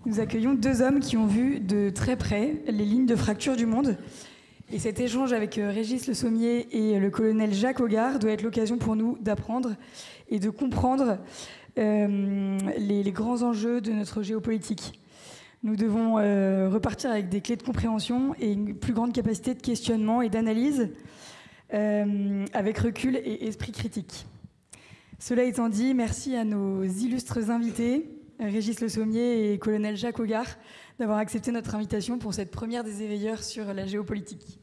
Nous accueillons deux hommes qui ont vu de très près les lignes de fracture du monde. Et cet échange avec Régis Le Sommier et le colonel Jacques Hoggard doit être l'occasion pour nous d'apprendre et de comprendre les grands enjeux de notre géopolitique. Nous devons repartir avec des clés de compréhension et une plus grande capacité de questionnement et d'analyse avec recul et esprit critique. Cela étant dit, merci à nos illustres invités, Régis Le Sommier et colonel Jacques Hoggard, d'avoir accepté notre invitation pour cette première des éveilleurs sur la géopolitique.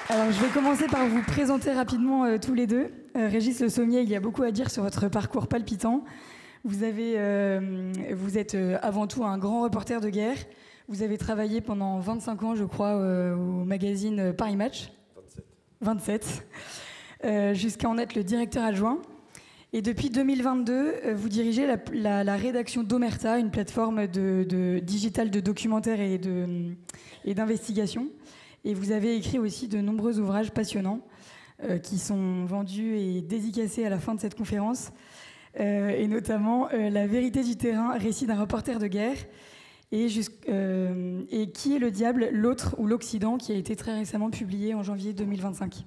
Alors, je vais commencer par vous présenter rapidement tous les deux. Régis Le Sommier, il y a beaucoup à dire sur votre parcours palpitant. Vous êtes avant tout un grand reporter de guerre. Vous avez travaillé pendant 25 ans, je crois, au magazine Paris Match. 27. Jusqu'à en être le directeur adjoint. Et depuis 2022, vous dirigez la rédaction d'Omerta, une plateforme digitale de documentaires et d'investigation. Et vous avez écrit aussi de nombreux ouvrages passionnants qui sont vendus et dédicacés à la fin de cette conférence. Et notamment La vérité du terrain, récit d'un reporter de guerre. Et Qui est le diable, l'autre ou l'Occident, qui a été très récemment publié en janvier 2025.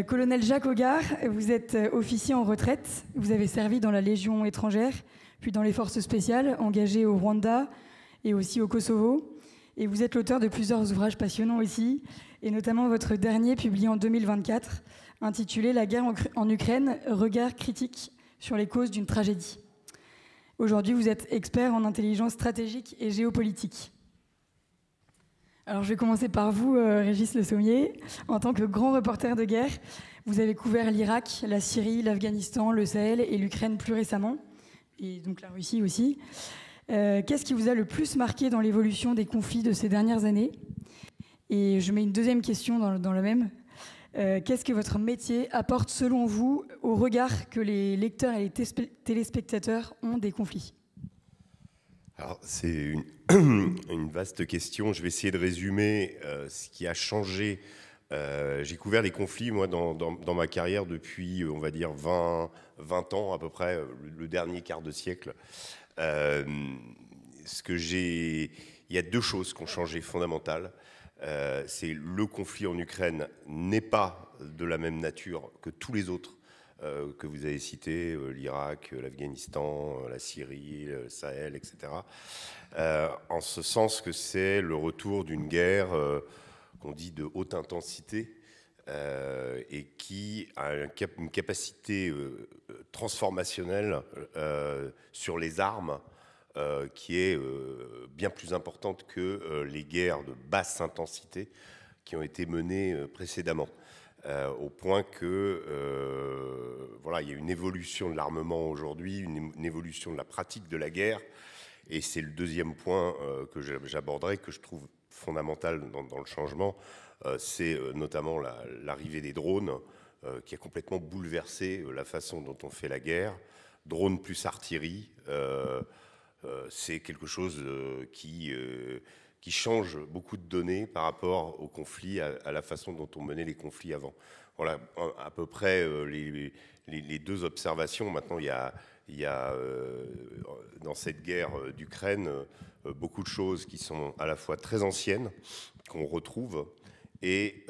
Colonel Jacques Hoggard, vous êtes officier en retraite. Vous avez servi dans la Légion étrangère, puis dans les forces spéciales, engagé au Rwanda et aussi au Kosovo. Et vous êtes l'auteur de plusieurs ouvrages passionnants aussi, et notamment votre dernier, publié en 2024, intitulé « La guerre en Ukraine, regard critique sur les causes d'une tragédie ». Aujourd'hui, vous êtes expert en intelligence stratégique et géopolitique. Alors, je vais commencer par vous, Régis Le Sommier. En tant que grand reporter de guerre, vous avez couvert l'Irak, la Syrie, l'Afghanistan, le Sahel et l'Ukraine plus récemment, et donc la Russie aussi. Qu'est-ce qui vous a le plus marqué dans l'évolution des conflits de ces dernières années? Et je mets une deuxième question dans le même. Qu'est-ce que votre métier apporte, selon vous, au regard que les lecteurs et les téléspectateurs ont des conflits? Alors, c'est une vaste question. Je vais essayer de résumer ce qui a changé. J'ai couvert les conflits, moi, dans ma carrière depuis, on va dire, 20 ans à peu près, le dernier quart de siècle. Il y a deux choses qui ont changé fondamentales. C'est le conflit en Ukraine n'est pas de la même nature que tous les autres que vous avez cités, l'Irak, l'Afghanistan, la Syrie, le Sahel, etc. En ce sens que c'est le retour d'une guerre qu'on dit de haute intensité et qui a une capacité transformationnelle sur les armes qui est bien plus importante que les guerres de basse intensité qui ont été menées précédemment. Au point que voilà, il y a une évolution de l'armement aujourd'hui, une évolution de la pratique de la guerre, et c'est le deuxième point que j'aborderai, que je trouve fondamental dans le changement, c'est notamment l'arrivée des drones qui a complètement bouleversé la façon dont on fait la guerre. Drones plus artillerie, c'est quelque chose qui change beaucoup de données par rapport aux conflits, à la façon dont on menait les conflits avant. Voilà à peu près les deux observations. Maintenant, il y a dans cette guerre d'Ukraine beaucoup de choses qui sont à la fois très anciennes, qu'on retrouve, et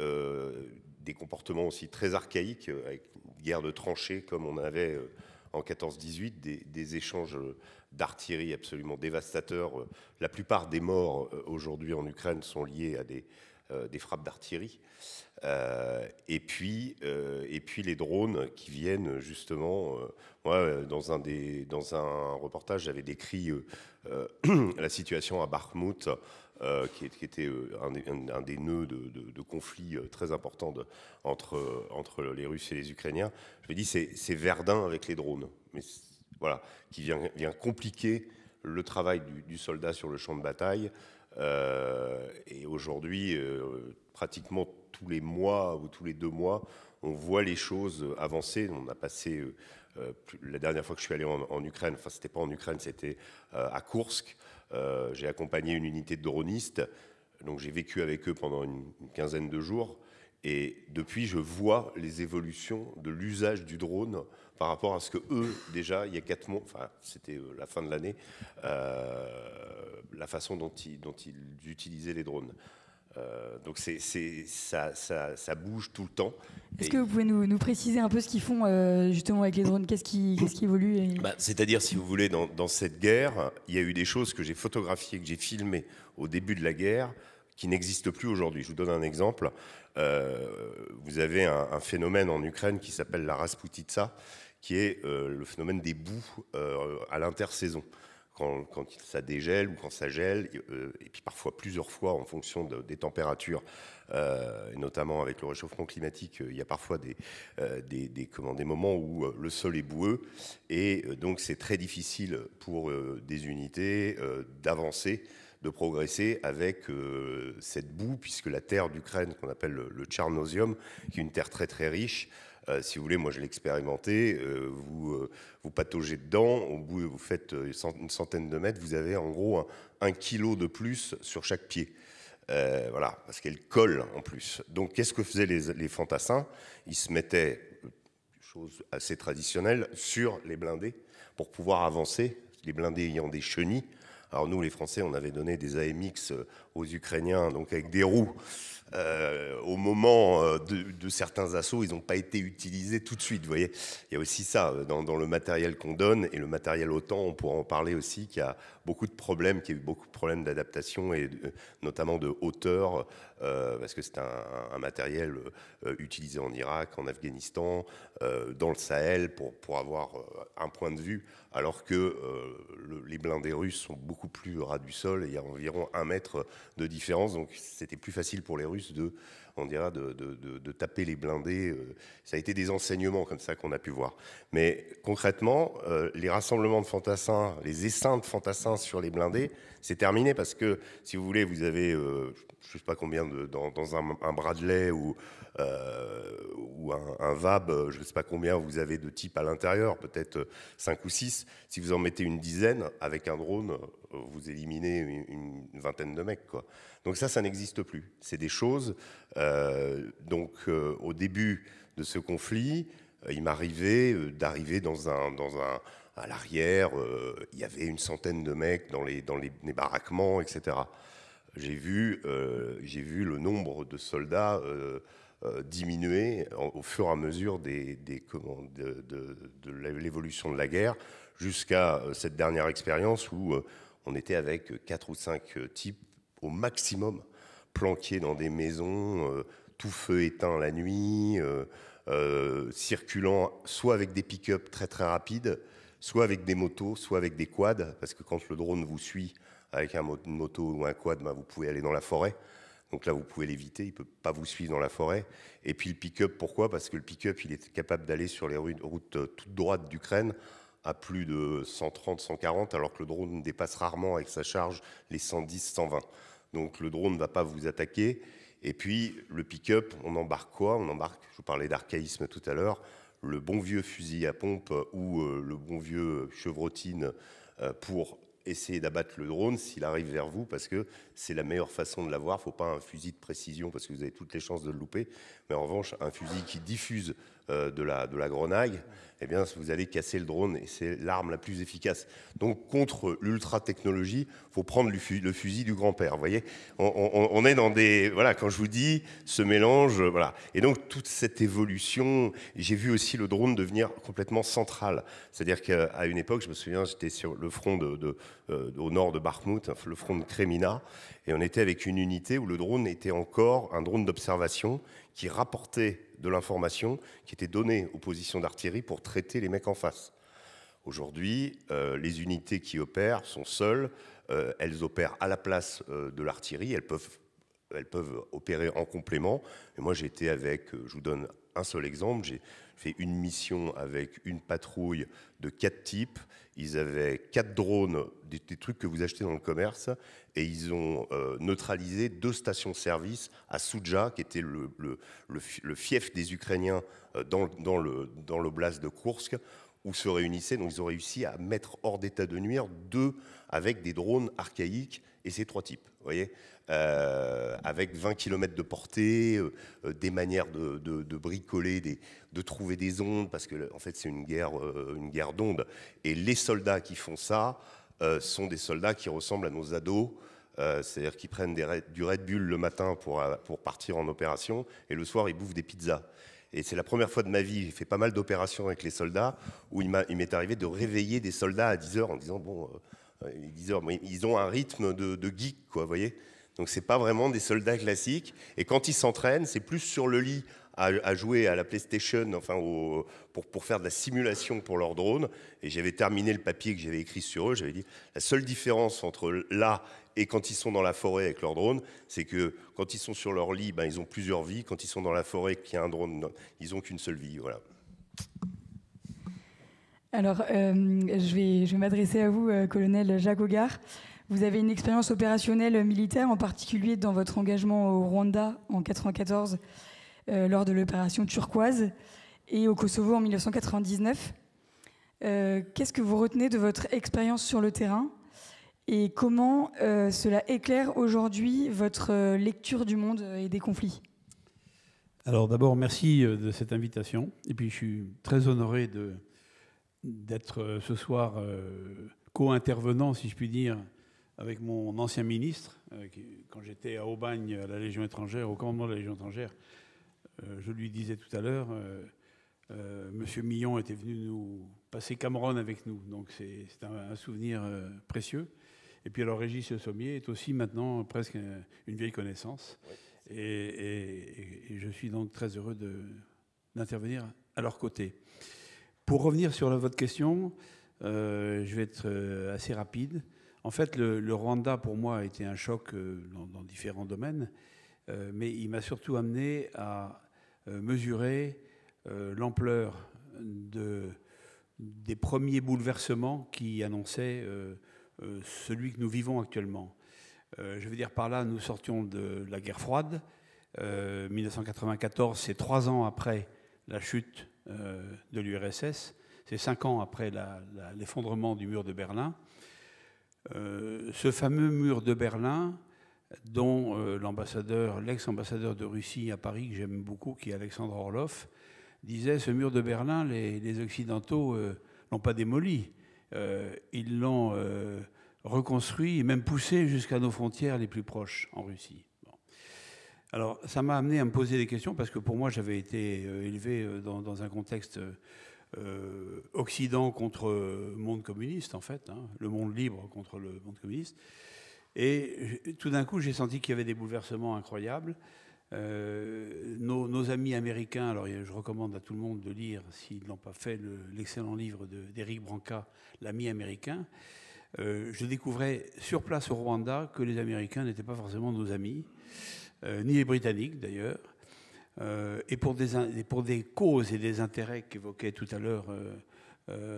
des comportements aussi très archaïques, avec une guerre de tranchées comme on avait en 14-18, des échanges d'artillerie absolument dévastateurs. La plupart des morts aujourd'hui en Ukraine sont liés à des frappes d'artillerie. Et puis les drones qui viennent justement... moi, dans un reportage, j'avais décrit la situation à Bakhmout, qui était un des nœuds de conflit très importants entre les Russes et les Ukrainiens. Je me dis, c'est Verdun avec les drones. Mais voilà, qui vient compliquer le travail du soldat sur le champ de bataille. Et aujourd'hui, pratiquement tous les mois ou tous les 2 mois, on voit les choses avancer. On a passé, la dernière fois que je suis allé en Ukraine, enfin c'était pas en Ukraine, c'était à Koursk. J'ai accompagné une unité de dronistes, donc j'ai vécu avec eux pendant une quinzaine de jours. Et depuis, je vois les évolutions de l'usage du drone par rapport à ce que eux, déjà, il y a 4 mois, enfin, c'était la fin de l'année, la façon dont ils utilisaient les drones. Donc ça bouge tout le temps. Est-ce que vous pouvez nous préciser un peu ce qu'ils font justement avec les drones? Qu'est-ce qui évolue C'est-à-dire, si vous voulez, dans cette guerre, il y a eu des choses que j'ai photographiées, que j'ai filmées au début de la guerre, qui n'existent plus aujourd'hui. Je vous donne un exemple. Vous avez un phénomène en Ukraine qui s'appelle la Rasputitsa, qui est le phénomène des boues à l'intersaison. Quand ça dégèle ou quand ça gèle, et puis parfois plusieurs fois en fonction des températures, et notamment avec le réchauffement climatique, il y a parfois des moments où le sol est boueux, et donc c'est très difficile pour des unités d'avancer, de progresser avec cette boue, puisque la terre d'Ukraine, qu'on appelle le Tcharnosium, qui est une terre très très riche, si vous voulez, moi je l'ai expérimenté, vous pataugez dedans, au bout vous faites une centaine de mètres, vous avez en gros 1 kilo de plus sur chaque pied. Voilà, parce qu'elle colle en plus. Donc qu'est-ce que faisaient les fantassins? Ils se mettaient, chose assez traditionnelle, sur les blindés pour pouvoir avancer, les blindés ayant des chenilles. Alors nous, les Français, on avait donné des AMX aux Ukrainiens, donc avec des roues. Au moment de certains assauts, ils n'ont pas été utilisés tout de suite. Vous voyez, il y a aussi ça dans le matériel qu'on donne, et le matériel OTAN, on pourra en parler aussi, qu'il y a beaucoup de problèmes, qu'il y a eu beaucoup de problèmes d'adaptation et notamment de hauteur, parce que c'est un matériel utilisé en Irak, en Afghanistan, dans le Sahel pour avoir un point de vue, alors que les blindés russes sont beaucoup plus ras du sol, et il y a environ 1 mètre de différence, donc c'était plus facile pour les Russes de taper les blindés. Ça a été des enseignements comme ça qu'on a pu voir. Mais concrètement, les rassemblements de fantassins, les essaims de fantassins sur les blindés, c'est terminé parce que, si vous voulez, vous avez, je ne sais pas combien, dans un Bradley ou un VAB, je ne sais pas combien vous avez de types à l'intérieur, peut-être 5 ou 6. Si vous en mettez une dizaine, avec un drone, vous éliminez une vingtaine de mecs, quoi. Donc ça n'existe plus. C'est des choses. Au début de ce conflit, il m'arrivait d'arriver à l'arrière. Il y avait une centaine de mecs dans les baraquements, etc. J'ai vu le nombre de soldats diminuer au fur et à mesure de l'évolution de la guerre, jusqu'à cette dernière expérience où on était avec 4 ou 5 types au maximum, planqués dans des maisons, tout feu éteint la nuit, circulant soit avec des pick-up très très rapides, soit avec des motos, soit avec des quads, parce que quand le drone vous suit avec une moto ou un quad, vous pouvez aller dans la forêt. Donc là, vous pouvez l'éviter, il ne peut pas vous suivre dans la forêt. Et puis le pick-up, pourquoi? Parce que le pick-up, il est capable d'aller sur les routes toutes droites d'Ukraine à plus de 130, 140, alors que le drone dépasse rarement avec sa charge les 110, 120. Donc le drone ne va pas vous attaquer. Et puis le pick-up, on embarque quoi? On embarque, je vous parlais d'archaïsme tout à l'heure, le bon vieux fusil à pompe ou le bon vieux chevrotine pour essayer d'abattre le drone s'il arrive vers vous, parce que c'est la meilleure façon de l'avoir. Il ne faut pas un fusil de précision parce que vous avez toutes les chances de le louper, mais en revanche un fusil qui diffuse de la grenaille, eh bien vous allez casser le drone, et c'est l'arme la plus efficace. Donc contre l'ultra technologie, il faut prendre le fusil du grand-père. Vous voyez, on est dans des, voilà, quand je vous dis ce mélange, voilà. Et donc toute cette évolution, j'ai vu aussi le drone devenir complètement central. C'est-à-dire qu'à une époque, je me souviens, j'étais sur le front au nord de Bakhmout, le front de Kremina, et on était avec une unité où le drone était encore un drone d'observation qui rapportait de l'information qui était donnée aux positions d'artillerie pour traiter les mecs en face. Aujourd'hui, les unités qui opèrent sont seules, elles opèrent à la place de l'artillerie, elles peuvent opérer en complément. Et moi, j'ai été avec, je vous donne un seul exemple, j'ai fait une mission avec une patrouille de 4 types. Ils avaient 4 drones, des trucs que vous achetez dans le commerce, et ils ont neutralisé 2 stations-service à Soudja, qui était le fief des Ukrainiens dans l'oblast de Koursk, où se réunissaient. Donc ils ont réussi à mettre hors d'état de nuire 2 avec des drones archaïques et c'est 3 types, vous voyez, avec 20 km de portée, des manières de bricoler, de trouver des ondes, parce que en fait c'est une guerre d'ondes. Et les soldats qui font ça sont des soldats qui ressemblent à nos ados, c'est-à-dire qu'ils prennent du Red Bull le matin pour partir en opération, et le soir ils bouffent des pizzas. Et c'est la première fois de ma vie, j'ai fait pas mal d'opérations avec les soldats, où il m'est arrivé de réveiller des soldats à 10h en disant, bon, 10h, ils ont un rythme de geek, quoi, vous voyez. Donc c'est pas vraiment des soldats classiques. Et quand ils s'entraînent, c'est plus sur le lit à jouer à la PlayStation, enfin pour faire de la simulation pour leur drone. Et j'avais terminé le papier que j'avais écrit sur eux. J'avais dit la seule différence entre là et quand ils sont dans la forêt avec leur drone, c'est que quand ils sont sur leur lit, ben, ils ont plusieurs vies. Quand ils sont dans la forêt, qu'il y a un drone, ils n'ont qu'une seule vie. Voilà. Alors, je vais m'adresser à vous, colonel Jacques Hoggard. Vous avez une expérience opérationnelle militaire, en particulier dans votre engagement au Rwanda en 1994, lors de l'opération Turquoise, et au Kosovo en 1999. Qu'est-ce que vous retenez de votre expérience sur le terrain et comment cela éclaire aujourd'hui votre lecture du monde et des conflits? Alors d'abord, merci de cette invitation. Et puis je suis très honoré d'être ce soir co-intervenant, si je puis dire, avec mon ancien ministre. Quand j'étais à Aubagne, à la Légion étrangère, au commandement de la Légion étrangère, je lui disais tout à l'heure, Monsieur Millon était venu nous passer Cameroun avec nous. Donc c'est un souvenir précieux. Et puis alors Régis Le Sommier est aussi maintenant presque une vieille connaissance. Et je suis donc très heureux d'intervenir à leur côté. Pour revenir sur votre question, je vais être assez rapide. En fait, le Rwanda, pour moi, a été un choc dans différents domaines, mais il m'a surtout amené à mesurer l'ampleur des premiers bouleversements qui annonçaient celui que nous vivons actuellement. Je veux dire par là, nous sortions de la guerre froide. 1994, c'est 3 ans après la chute de l'URSS. C'est 5 ans après l'effondrement du mur de Berlin. Ce fameux mur de Berlin, dont l'ex-ambassadeur de Russie à Paris, que j'aime beaucoup, qui est Alexandre Orlov, disait « Ce mur de Berlin, les Occidentaux l'ont pas démoli. Ils l'ont reconstruit et même poussé jusqu'à nos frontières les plus proches en Russie. » Bon. Alors, ça m'a amené à me poser des questions parce que pour moi, j'avais été élevé dans un contexte Occident contre monde communiste, en fait, hein, le monde libre contre le monde communiste. Et tout d'un coup, j'ai senti qu'il y avait des bouleversements incroyables. Nos amis américains, alors je recommande à tout le monde de lire, s'ils ne l'ont pas fait, l'excellent livre d'Éric Branca, L'ami américain. Je découvrais sur place au Rwanda que les Américains n'étaient pas forcément nos amis, ni les Britanniques d'ailleurs, et pour des causes et des intérêts qu'évoquait tout à l'heure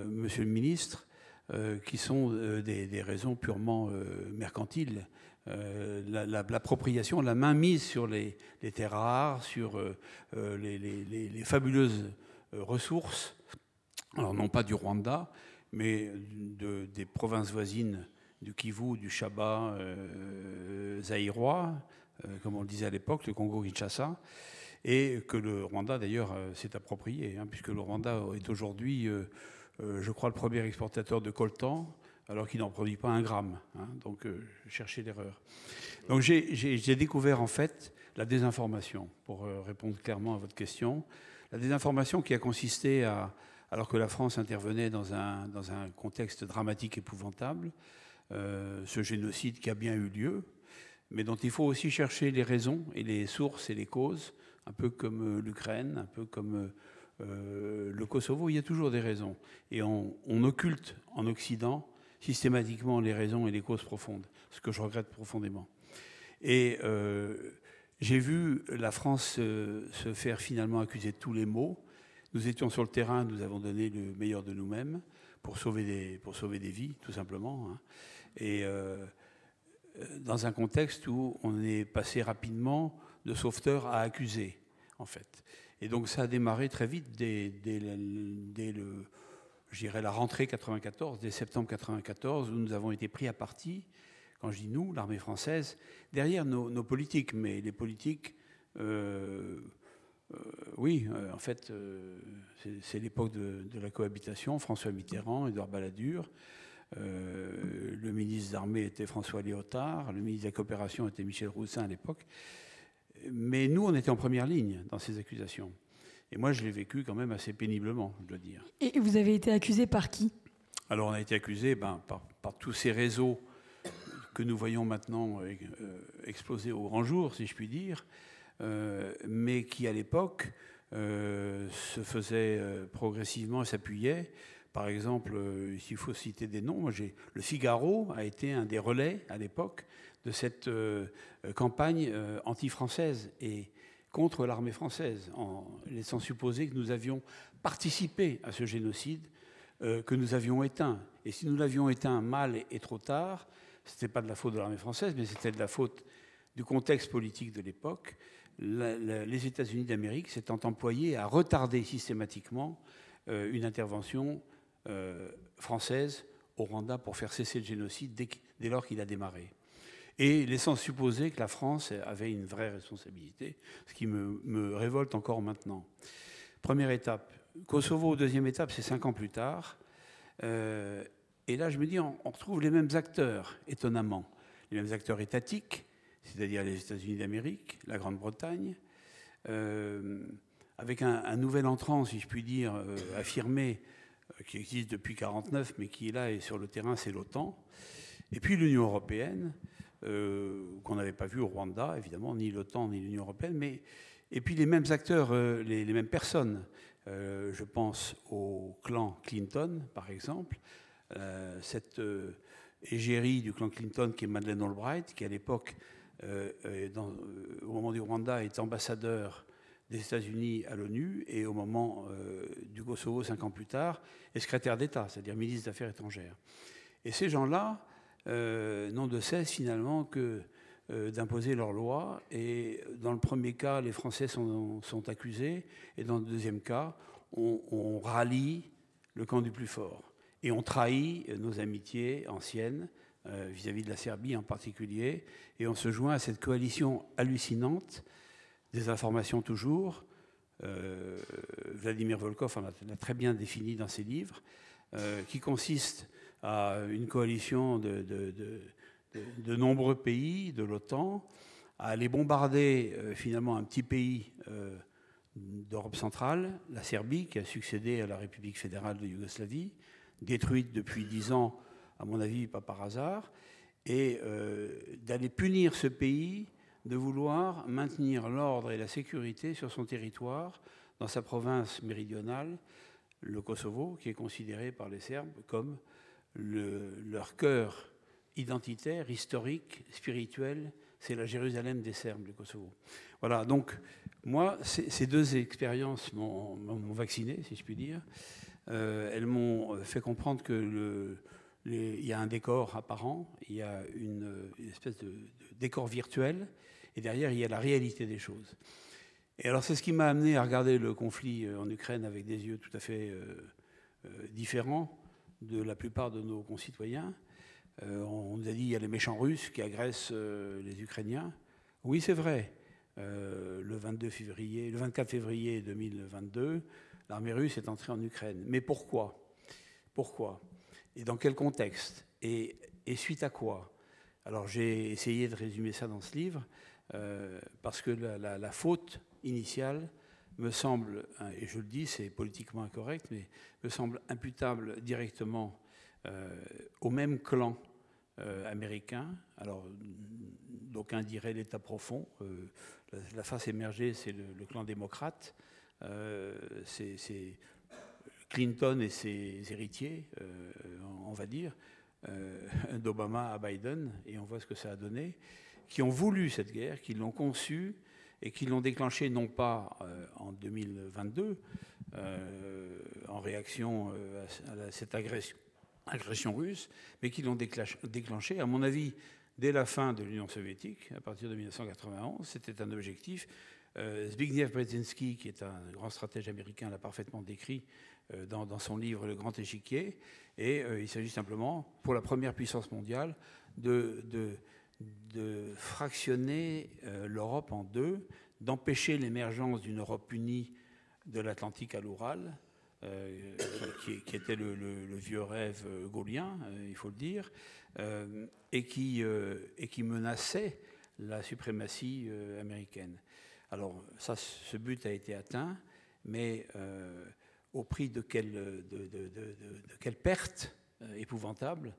Monsieur le ministre, qui sont des raisons purement mercantiles. L'appropriation, la mainmise sur les terres rares, sur les fabuleuses ressources, alors non pas du Rwanda, mais des provinces voisines du Kivu, du Chaba zaïrois, comme on le disait à l'époque, le Congo-Kinshasa, et que le Rwanda d'ailleurs s'est approprié, hein, puisque le Rwanda est aujourd'hui, je crois, le premier exportateur de coltan, alors qu'il n'en produit pas un gramme. Hein, donc, cherchez l'erreur. Donc, j'ai découvert, en fait, la désinformation, pour répondre clairement à votre question. La désinformation qui a consisté alors que la France intervenait dans un contexte dramatique épouvantable, ce génocide qui a bien eu lieu, mais dont il faut aussi chercher les raisons et les sources et les causes, un peu comme l'Ukraine, un peu comme le Kosovo, il y a toujours des raisons. Et on occulte en Occident systématiquement les raisons et les causes profondes, ce que je regrette profondément. Et j'ai vu la France se faire finalement accuser de tous les maux. Nous étions sur le terrain, nous avons donné le meilleur de nous-mêmes pour sauver des vies, tout simplement. Hein. Et dans un contexte où on est passé rapidement de sauveteur à accusé, en fait. Et donc ça a démarré très vite dès je dirais la rentrée 94, dès septembre 94, où nous avons été pris à partie quand je dis nous, l'armée française, derrière nos politiques, mais les politiques, oui, en fait, c'est l'époque de la cohabitation, François Mitterrand, Édouard Balladur, le ministre des Armées était François Léotard, le ministre de la Coopération était Michel Roussin à l'époque, mais nous, on était en première ligne dans ces accusations. Et moi, je l'ai vécu quand même assez péniblement, je dois dire. Et vous avez été accusé par qui? Alors, on a été accusé par tous ces réseaux que nous voyons maintenant exploser au grand jour, si je puis dire, mais qui, à l'époque, se faisaient progressivement et s'appuyaient. Par exemple, s'il faut citer des noms, le Figaro a été un des relais, à l'époque, de cette campagne anti-française et contre l'armée française, en laissant supposer que nous avions participé à ce génocide, que nous avions éteint. Et si nous l'avions éteint mal et trop tard, ce n'était pas de la faute de l'armée française, mais c'était de la faute du contexte politique de l'époque. Les États-Unis d'Amérique s'étant employés à retarder systématiquement une intervention française au Rwanda pour faire cesser le génocide dès lors qu'il a démarré. Et laissant supposer que la France avait une vraie responsabilité, ce qui me révolte encore maintenant. Première étape. Kosovo, deuxième étape, c'est 5 ans plus tard. Et là, je me dis, on retrouve les mêmes acteurs, étonnamment. Les mêmes acteurs étatiques, c'est-à-dire les États-Unis d'Amérique, la Grande-Bretagne, avec un nouvel entrant, si je puis dire, affirmé, qui existe depuis 1949, mais qui est là et sur le terrain, c'est l'OTAN. Et puis l'Union européenne, qu'on n'avait pas vu au Rwanda, évidemment, ni l'OTAN ni l'Union européenne, et puis les mêmes acteurs, les mêmes personnes. Je pense au clan Clinton, par exemple, cette égérie du clan Clinton qui est Madeleine Albright, qui à l'époque, au moment du Rwanda, est ambassadeur des États-Unis à l'ONU, et au moment du Kosovo, 5 ans plus tard, est secrétaire d'État, c'est-à-dire ministre des Affaires étrangères. Et ces gens-là n'ont de cesse finalement que d'imposer leurs lois. Et dans le premier cas, les Français sont accusés. Et dans le deuxième cas, on rallie le camp du plus fort. Et on trahit nos amitiés anciennes vis-à-vis de la Serbie en particulier. Et on se joint à cette coalition hallucinante, des informations toujours. Vladimir Volkov l'a très bien défini dans ses livres, qui consiste à une coalition de nombreux pays de l'OTAN, à aller bombarder finalement un petit pays d'Europe centrale, la Serbie, qui a succédé à la République fédérale de Yougoslavie, détruite depuis 10 ans, à mon avis, pas par hasard, et d'aller punir ce pays, de vouloir maintenir l'ordre et la sécurité sur son territoire, dans sa province méridionale, le Kosovo, qui est considéré par les Serbes comme leur cœur identitaire, historique, spirituel, c'est la Jérusalem des Serbes, le Kosovo. Voilà, donc moi, ces deux expériences m'ont vacciné, si je puis dire. Elles m'ont fait comprendre que il y a un décor apparent, il y a une espèce de décor virtuel, et derrière, il y a la réalité des choses. Et alors, c'est ce qui m'a amené à regarder le conflit en Ukraine avec des yeux tout à fait différents de la plupart de nos concitoyens. On nous a dit qu'il y a les méchants Russes qui agressent les Ukrainiens. Oui, c'est vrai. Le 24 février 2022, l'armée russe est entrée en Ukraine. Mais pourquoi ? Pourquoi ? Et dans quel contexte ? Et suite à quoi ? Alors j'ai essayé de résumer ça dans ce livre, parce que la faute initiale me semble, et je le dis, c'est politiquement incorrect, mais me semble imputable directement au même clan américain. Alors, d'aucuns diraient l'État profond. La face émergée, c'est le clan démocrate. C'est Clinton et ses héritiers, on va dire, d'Obama à Biden, et on voit ce que ça a donné, qui ont voulu cette guerre, qui l'ont conçue, et qui l'ont déclenché non pas en 2022, en réaction à cette agression russe, mais qui l'ont déclenché, à mon avis, dès la fin de l'Union soviétique, à partir de 1991. C'était un objectif. Zbigniew Brzezinski, qui est un grand stratège américain, l'a parfaitement décrit dans son livre Le Grand Échiquier. Et il s'agit simplement, pour la première puissance mondiale, de fractionner l'Europe en deux, d'empêcher l'émergence d'une Europe unie de l'Atlantique à l'Oural, qui était le vieux rêve gaullien, il faut le dire, et qui menaçait la suprématie américaine. Alors ça, ce but a été atteint, mais au prix de quelle perte épouvantable.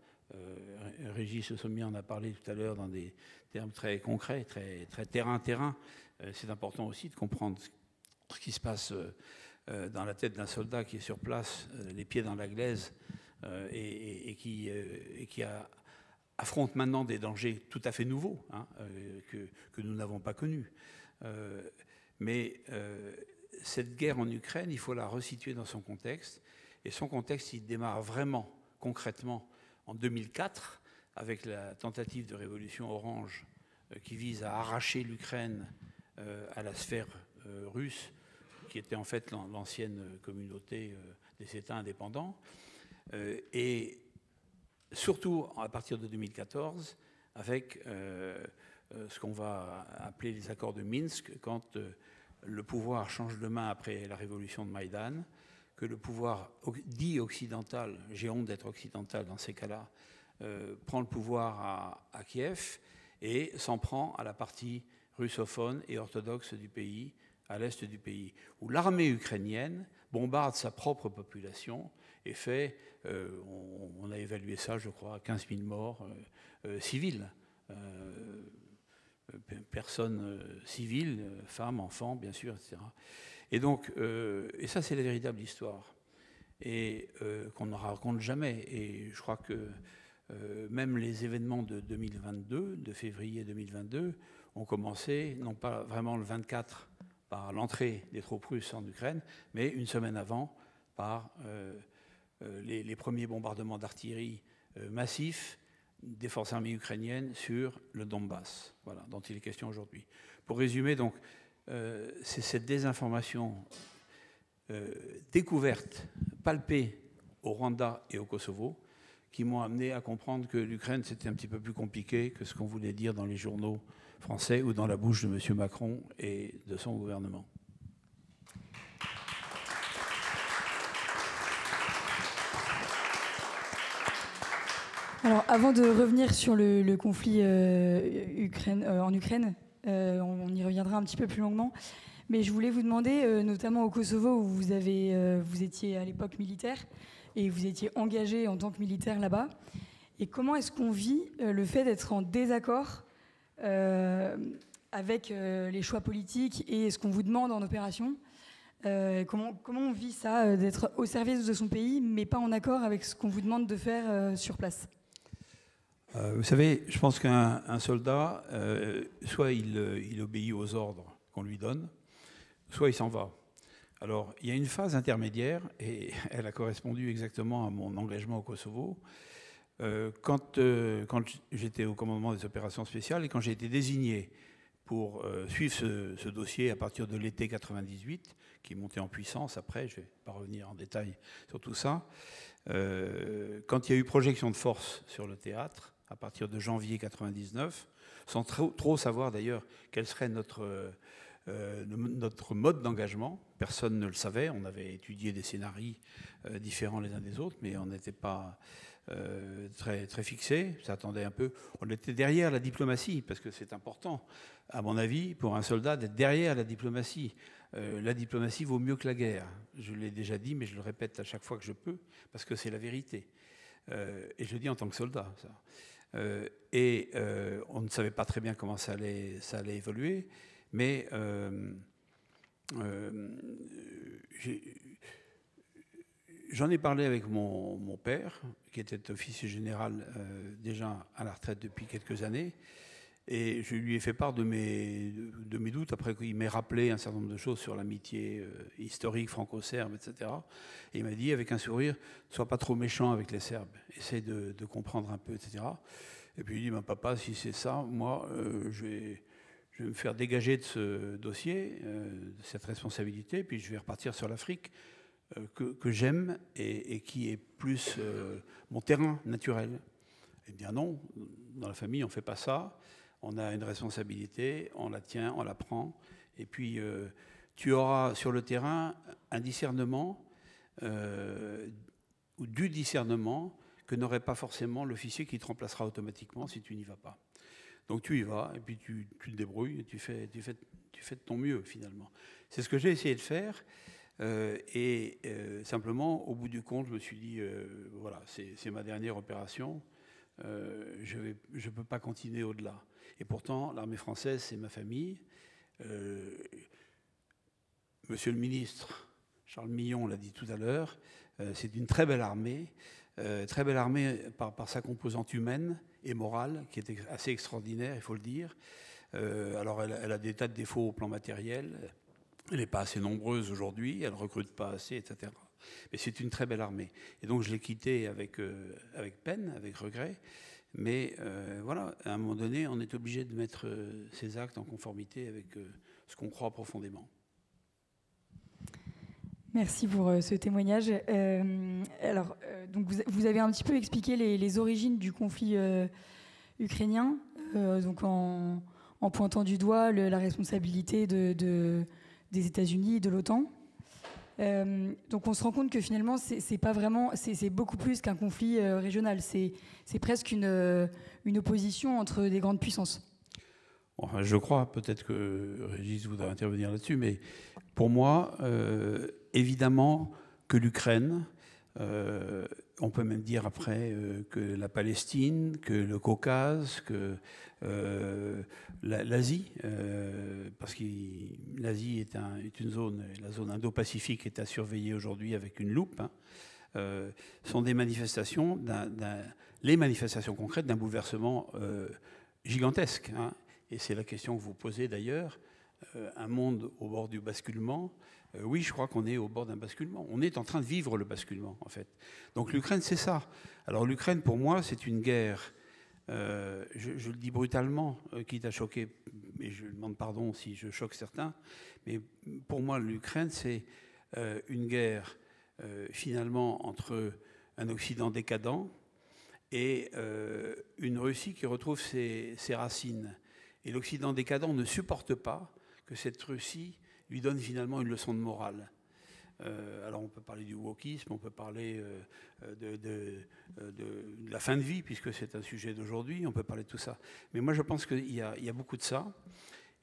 Régis Le Sommier en a parlé tout à l'heure dans des termes très concrets, très terrain-terrain. C'est important aussi de comprendre ce qui se passe dans la tête d'un soldat qui est sur place, les pieds dans la glaise, et qui affronte maintenant des dangers tout à fait nouveaux, hein, que nous n'avons pas connus. Mais cette guerre en Ukraine, il faut la resituer dans son contexte. Et son contexte, il démarre vraiment, concrètement, en 2004, avec la tentative de révolution orange qui vise à arracher l'Ukraine à la sphère russe, qui était en fait l'ancienne communauté des États indépendants. Et surtout à partir de 2014, avec ce qu'on va appeler les accords de Minsk, quand le pouvoir change de main après la révolution de Maïdan, que le pouvoir dit occidental, j'ai honte d'être occidental dans ces cas-là, prend le pouvoir à Kiev et s'en prend à la partie russophone et orthodoxe du pays, à l'est du pays, où l'armée ukrainienne bombarde sa propre population et fait, on a évalué ça, je crois, à 15 000 morts civils. Personnes civiles, femmes, enfants, bien sûr, etc. Et donc, et ça, c'est la véritable histoire, et qu'on ne raconte jamais. Et je crois que même les événements de 2022, de février 2022, ont commencé, non pas vraiment le 24 par l'entrée des troupes russes en Ukraine, mais une semaine avant par les premiers bombardements d'artillerie massifs des forces armées ukrainiennes sur le Donbass, voilà, dont il est question aujourd'hui. Pour résumer, donc, c'est cette désinformation découverte, palpée au Rwanda et au Kosovo, qui m'ont amené à comprendre que l'Ukraine, c'était un petit peu plus compliqué que ce qu'on voulait dire dans les journaux français ou dans la bouche de M. Macron et de son gouvernement. Alors, avant de revenir sur le conflit en Ukraine, on y reviendra un petit peu plus longuement, mais je voulais vous demander, notamment au Kosovo, où vous étiez à l'époque militaire, et vous étiez engagé en tant que militaire là-bas, et comment est-ce qu'on vit le fait d'être en désaccord avec les choix politiques et ce qu'on vous demande en opération? Comment on vit ça, d'être au service de son pays, mais pas en accord avec ce qu'on vous demande de faire sur place? Vous savez, je pense qu'un soldat, soit il obéit aux ordres qu'on lui donne, soit il s'en va. Alors, il y a une phase intermédiaire, et elle a correspondu exactement à mon engagement au Kosovo, quand j'étais au commandement des opérations spéciales et quand j'ai été désigné pour suivre ce dossier à partir de l'été 98, qui est monté en puissance après, je ne vais pas revenir en détail sur tout ça, quand il y a eu projection de force sur le théâtre, à partir de janvier 99, sans trop savoir d'ailleurs quel serait notre mode d'engagement. Personne ne le savait. On avait étudié des scénarios différents les uns des autres, mais on n'était pas très fixé. Ça attendait un peu. On était derrière la diplomatie, parce que c'est important, à mon avis, pour un soldat, d'être derrière la diplomatie. La diplomatie vaut mieux que la guerre. Je l'ai déjà dit, mais je le répète à chaque fois que je peux, parce que c'est la vérité. Et je le dis en tant que soldat, ça. On ne savait pas très bien comment ça allait évoluer, mais j'en ai parlé avec mon père, qui était officier général déjà à la retraite depuis quelques années, et je lui ai fait part de mes doutes, après qu'il m'ait rappelé un certain nombre de choses sur l'amitié historique franco-serbe, etc. Et il m'a dit, avec un sourire, « Sois pas trop méchant avec les Serbes, essaie de comprendre un peu, etc. » Et puis il dit, « Papa, si c'est ça, moi, je vais me faire dégager de ce dossier, de cette responsabilité, puis je vais repartir sur l'Afrique, que j'aime et qui est plus mon terrain naturel. » Eh bien non, dans la famille, on ne fait pas ça. On a une responsabilité, on la tient, on la prend. Et puis, tu auras sur le terrain un discernement, ou du discernement, que n'aurait pas forcément l'officier qui te remplacera automatiquement si tu n'y vas pas. Donc tu y vas, et puis tu te débrouilles, et tu fais de ton mieux, finalement. C'est ce que j'ai essayé de faire. Simplement, au bout du compte, je me suis dit, voilà, c'est ma dernière opération. Je ne peux pas continuer au-delà. Et pourtant, l'armée française, c'est ma famille. Monsieur le ministre Charles Millon l'a dit tout à l'heure, c'est une très belle armée par sa composante humaine et morale, qui est assez extraordinaire, il faut le dire. Alors, elle a des tas de défauts au plan matériel. Elle n'est pas assez nombreuse aujourd'hui, elle ne recrute pas assez, etc. Mais c'est une très belle armée. Et donc, je l'ai quittée avec peine, avec regret. Mais voilà, à un moment donné, on est obligé de mettre ses actes en conformité avec ce qu'on croit profondément. Merci pour ce témoignage. Donc vous avez un petit peu expliqué les origines du conflit ukrainien, donc en pointant du doigt la responsabilité des États-Unis et de l'OTAN. Donc on se rend compte que finalement c'est pas vraiment, c'est beaucoup plus qu'un conflit régional. C'est presque une opposition entre des grandes puissances. Enfin, je crois, peut-être que Régis voudrait intervenir là-dessus, mais pour moi, évidemment que l'Ukraine, on peut même dire après que la Palestine, que le Caucase, que l'Asie, parce que l'Asie est une zone, la zone Indo-Pacifique est à surveiller aujourd'hui avec une loupe, sont des manifestations, les manifestations concrètes d'un bouleversement gigantesque. Et c'est la question que vous posez d'ailleurs, un monde au bord du basculement. Oui, je crois qu'on est au bord d'un basculement. On est en train de vivre le basculement, en fait. Donc l'Ukraine, c'est ça. Alors l'Ukraine, pour moi, c'est une guerre, je le dis brutalement, quitte à choquer, et je demande pardon si je choque certains, mais pour moi, l'Ukraine, c'est une guerre, finalement, entre un Occident décadent et une Russie qui retrouve ses racines. Et l'Occident décadent ne supporte pas que cette Russie lui donne finalement une leçon de morale. Alors on peut parler du wokisme, on peut parler de la fin de vie, puisque c'est un sujet d'aujourd'hui, on peut parler de tout ça. Mais moi je pense qu'il y a beaucoup de ça.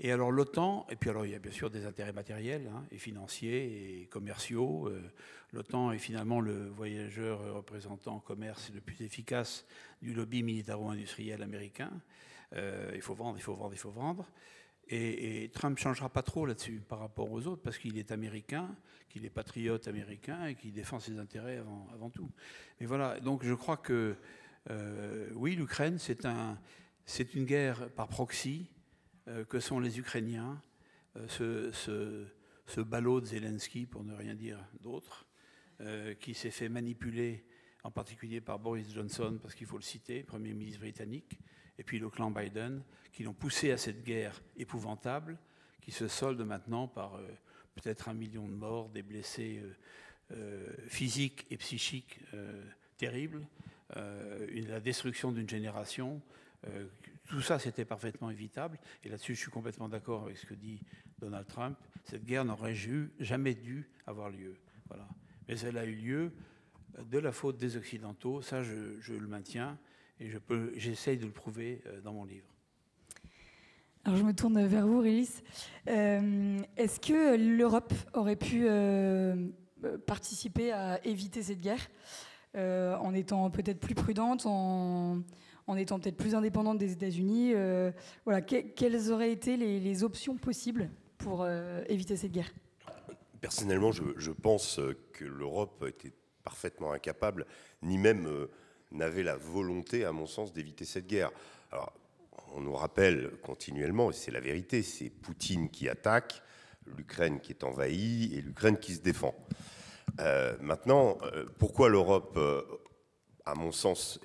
Et alors l'OTAN, et puis alors il y a bien sûr des intérêts matériels et financiers et commerciaux. L'OTAN est finalement le voyageur représentant en commerce le plus efficace du lobby militaro-industriel américain. Il faut vendre, il faut vendre, il faut vendre. Et Trump ne changera pas trop là-dessus par rapport aux autres, parce qu'il est américain, qu'il est patriote américain et qu'il défend ses intérêts avant tout. Mais voilà, donc je crois que oui, l'Ukraine, c'est une guerre par proxy que sont les Ukrainiens, ce ballot de Zelensky, pour ne rien dire d'autre, qui s'est fait manipuler en particulier par Boris Johnson, parce qu'il faut le citer, Premier ministre britannique, et puis le clan Biden, qui l'ont poussé à cette guerre épouvantable, qui se solde maintenant par peut-être 1 million de morts, des blessés physiques et psychiques terribles, la destruction d'une génération. Tout ça, c'était parfaitement évitable. Et là-dessus, je suis complètement d'accord avec ce que dit Donald Trump. Cette guerre n'aurait jamais dû avoir lieu. Voilà. Mais elle a eu lieu de la faute des Occidentaux. Ça, je le maintiens. Et j'essaye de le prouver dans mon livre. Alors je me tourne vers vous, Régis. Est-ce que l'Europe aurait pu participer à éviter cette guerre en étant peut-être plus prudente, en étant peut-être plus indépendante des États-Unis voilà, quelles auraient été les options possibles pour éviter cette guerre? Personnellement, je pense que l'Europe était parfaitement incapable, ni même n'avait la volonté, à mon sens, d'éviter cette guerre. Alors, on nous rappelle continuellement, et c'est la vérité, c'est Poutine qui attaque, l'Ukraine qui est envahie et l'Ukraine qui se défend. Maintenant, pourquoi l'Europe, à mon sens,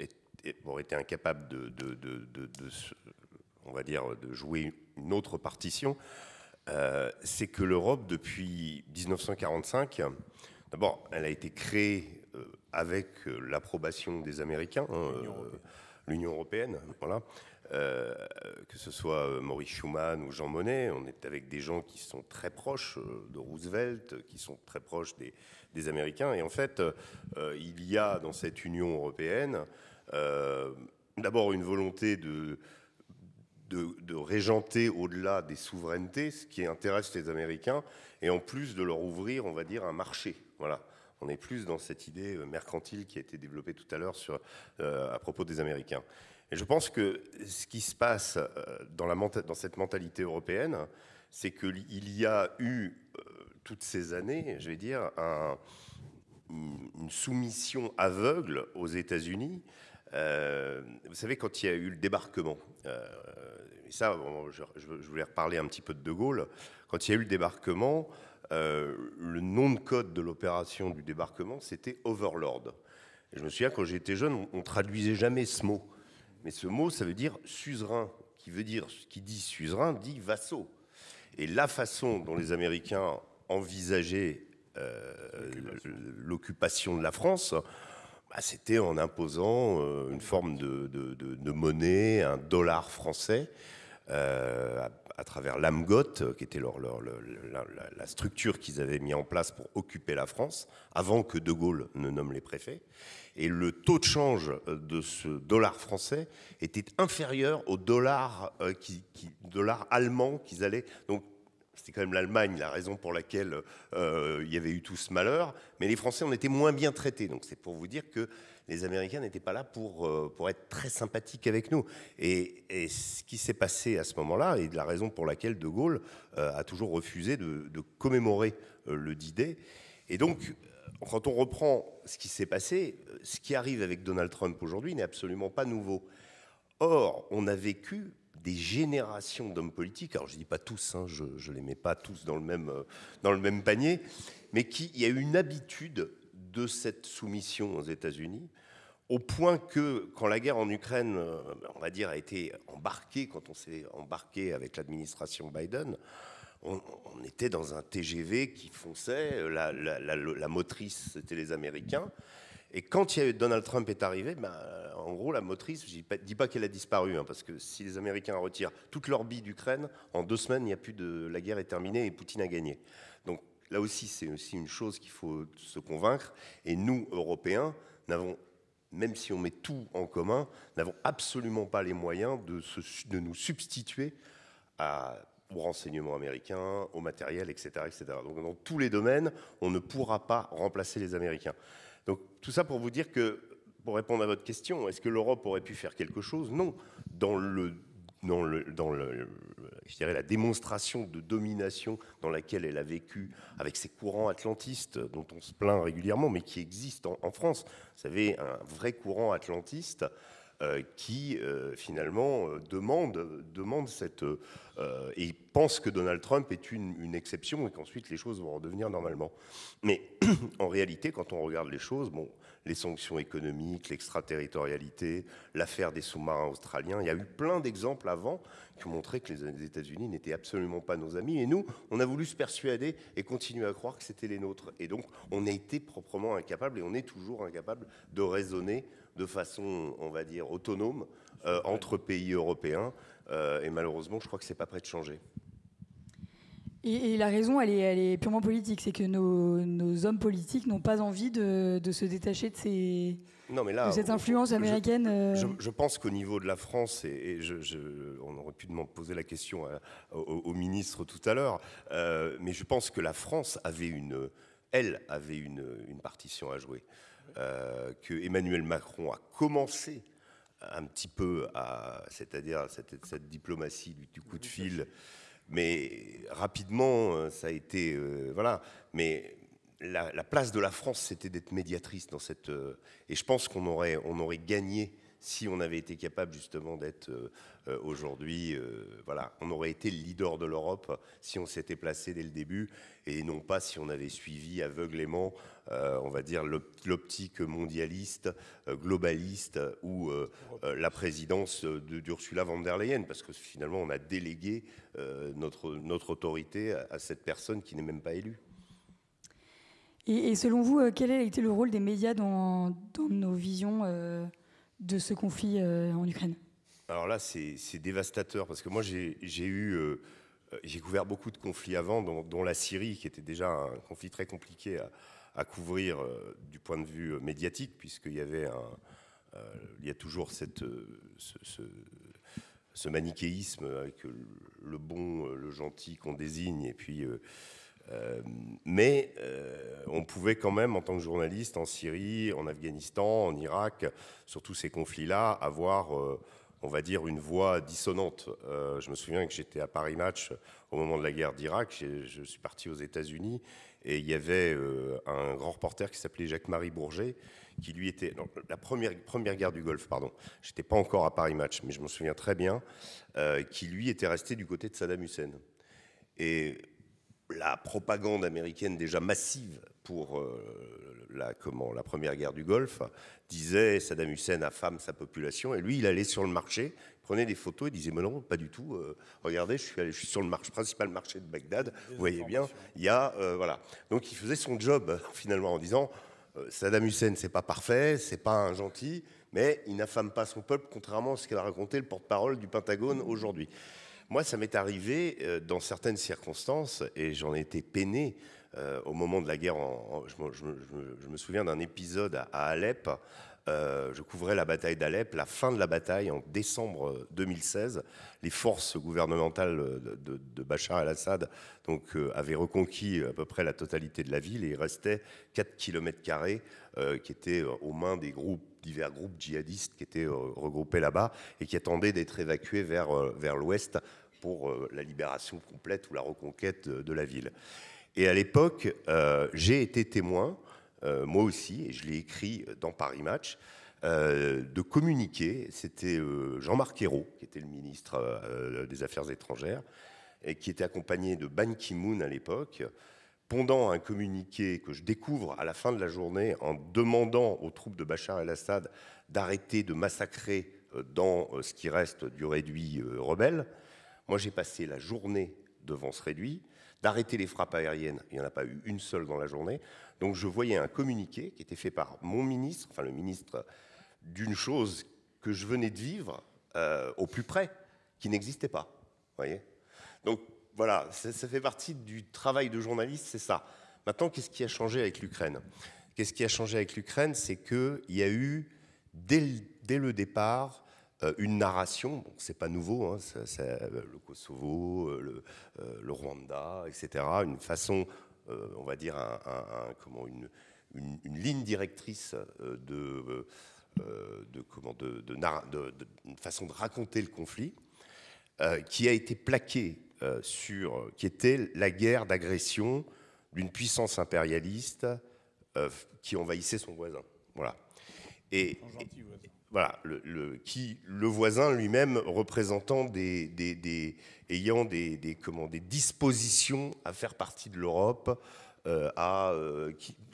aurait été incapable on va dire, de jouer une autre partition, c'est que l'Europe, depuis 1945, d'abord, elle a été créée avec l'approbation des Américains. l'Union européenne. Voilà. Que ce soit Maurice Schuman ou Jean Monnet, on est avec des gens qui sont très proches de Roosevelt, qui sont très proches des Américains. Et en fait, il y a dans cette Union européenne d'abord une volonté de régenter au-delà des souverainetés, ce qui intéresse les Américains, et en plus de leur ouvrir, on va dire, un marché. Voilà. On est plus dans cette idée mercantile qui a été développée tout à l'heure à propos des Américains. Et je pense que ce qui se passe dans cette mentalité européenne, c'est qu'il y a eu toutes ces années, je vais dire, une soumission aveugle aux États-Unis. Vous savez, quand il y a eu le débarquement, et ça, bon, je voulais reparler un petit peu de Gaulle, quand il y a eu le débarquement, le nom de code de l'opération du débarquement, c'était Overlord. Et je me souviens, quand j'étais jeune, on ne traduisait jamais ce mot. Mais ce mot, ça veut dire suzerain, qui dit suzerain, dit vassaux. Et la façon dont les Américains envisageaient l'occupation de la France, c'était en imposant une forme de monnaie, un dollar français, à travers l'AMGOT, qui était la structure qu'ils avaient mis en place pour occuper la France, avant que De Gaulle ne nomme les préfets. Et le taux de change de ce dollar français était inférieur au dollar, dollar allemand qu'ils allaient... Donc, c'était quand même l'Allemagne, la raison pour laquelle il y avait eu tout ce malheur. Mais les Français, on était moins bien traités. Donc c'est pour vous dire que les Américains n'étaient pas là pour être très sympathiques avec nous. Et ce qui s'est passé à ce moment-là, et la raison pour laquelle De Gaulle a toujours refusé de commémorer le D-Day. Et donc, quand on reprend ce qui s'est passé, ce qui arrive avec Donald Trump aujourd'hui n'est absolument pas nouveau. Or, on a vécu des générations d'hommes politiques, alors je ne dis pas tous, hein, je ne les mets pas tous dans le même panier, mais il y a eu une habitude de cette soumission aux États-Unis, au point que quand la guerre en Ukraine, on va dire, a été embarquée, quand on s'est embarqué avec l'administration Biden, on était dans un TGV qui fonçait, la motrice c'était les Américains. Et quand Donald Trump est arrivé, en gros, la motrice, je ne dis pas qu'elle a disparu, hein, parce que si les Américains retirent toutes leurs billes d'Ukraine, en 2 semaines, la guerre est terminée et Poutine a gagné. Donc là aussi, c'est aussi une chose qu'il faut se convaincre. Et nous, Européens, même si on met tout en commun, n'avons absolument pas les moyens de nous substituer aux renseignements américains, au matériel, etc., etc. Donc dans tous les domaines, on ne pourra pas remplacer les Américains. Donc tout ça pour vous dire que, pour répondre à votre question, est-ce que l'Europe aurait pu faire quelque chose? Non. Dans je dirais, la démonstration de domination dans laquelle elle a vécu, avec ces courants atlantistes dont on se plaint régulièrement, mais qui existent en France. Vous savez, un vrai courant atlantiste qui finalement demande cette... et pense que Donald Trump est une exception et qu'ensuite les choses vont redevenir normalement. Mais en réalité, quand on regarde les choses, bon, les sanctions économiques, l'extraterritorialité, l'affaire des sous-marins australiens, il y a eu plein d'exemples avant qui ont montré que les États-Unis n'étaient absolument pas nos amis. Et nous, on a voulu se persuader et continuer à croire que c'était les nôtres. Et donc, on a été proprement incapables, et on est toujours incapable de raisonner de façon, on va dire, autonome entre pays européens. Et malheureusement, je crois que ce n'est pas prêt de changer. Et la raison, elle est purement politique. C'est que nos hommes politiques n'ont pas envie de se détacher de cette influence américaine. Je pense qu'au niveau de la France, on aurait pu poser la question au ministre tout à l'heure, mais je pense que la France avait une partition à jouer. Que Emmanuel Macron a commencé un petit peu c'est-à-dire cette diplomatie du coup de fil, mais rapidement ça a été voilà. Mais la place de la France, c'était d'être médiatrice dans cette et je pense qu'on aurait gagné si on avait été capable justement d'être aujourd'hui, voilà, on aurait été le leader de l'Europe si on s'était placé dès le début et non pas si on avait suivi aveuglément, on va dire, l'optique mondialiste, globaliste ou la présidence d'Ursula von der Leyen, parce que finalement on a délégué notre autorité à cette personne qui n'est même pas élue. Et selon vous, quel a été le rôle des médias dans nos visions de ce conflit en Ukraine? Alors là, c'est dévastateur, parce que moi, j'ai couvert beaucoup de conflits avant, dont la Syrie, qui était déjà un conflit très compliqué à couvrir du point de vue médiatique, puisqu'il y avait il y a toujours ce manichéisme avec le bon, le gentil qu'on désigne, et puis... mais on pouvait quand même, en tant que journaliste, en Syrie, en Afghanistan, en Irak, sur tous ces conflits-là, avoir, on va dire, une voix dissonante. Je me souviens que j'étais à Paris Match au moment de la guerre d'Irak. Je suis parti aux États-Unis et il y avait un grand reporter qui s'appelait Jacques-Marie Bourget, qui lui était... Non, la première guerre du Golfe, pardon. Je n'étais pas encore à Paris Match, mais je me souviens très bien, qui lui était resté du côté de Saddam Hussein. Et la propagande américaine déjà massive pour la première guerre du Golfe disait Saddam Hussein affame sa population, et lui il allait sur le marché, il prenait des photos et disait mais non, pas du tout, regardez, je suis sur le principal marché de Bagdad, vous voyez bien, il y a voilà. Donc il faisait son job finalement en disant Saddam Hussein c'est pas parfait, c'est pas un gentil, mais il n'affame pas son peuple, contrairement à ce qu'a raconté le porte-parole du Pentagone aujourd'hui. Moi, ça m'est arrivé dans certaines circonstances, et j'en ai été peiné au moment de la guerre. Je me souviens d'un épisode à Alep. Je couvrais la bataille d'Alep, la fin de la bataille en décembre 2016. Les forces gouvernementales de Bachar el-Assad avaient reconquis à peu près la totalité de la ville, et il restait 4 km² qui étaient aux mains des divers groupes djihadistes qui étaient regroupés là-bas et qui attendaient d'être évacués vers l'ouest pour la libération complète ou la reconquête de la ville. Et à l'époque, j'ai été témoin, moi aussi, et je l'ai écrit dans Paris Match, de communiqués. C'était Jean-Marc Ayrault, qui était le ministre des Affaires étrangères, et qui était accompagné de Ban Ki-moon à l'époque, pondant un communiqué que je découvre à la fin de la journée en demandant aux troupes de Bachar el-Assad d'arrêter de massacrer dans ce qui reste du réduit rebelle. Moi, j'ai passé la journée devant ce réduit, d'arrêter les frappes aériennes. Il n'y en a pas eu une seule dans la journée. Donc, je voyais un communiqué qui était fait par mon ministre, enfin le ministre d'une chose que je venais de vivre au plus près, qui n'existait pas. Voyez. Donc, voilà, ça fait partie du travail de journaliste, c'est ça. Maintenant, qu'est-ce qui a changé avec l'Ukraine ? Qu'est-ce qui a changé avec l'Ukraine ? C'est qu'il y a eu, dès le départ, une narration, bon, c'est pas nouveau, hein, le Kosovo, le Rwanda, etc., une façon, on va dire, une ligne directrice une façon de raconter le conflit, qui a été plaquée qui était la guerre d'agression d'une puissance impérialiste qui envahissait son voisin. Voilà. Et voilà, le voisin lui-même représentant ayant des dispositions à faire partie de l'Europe,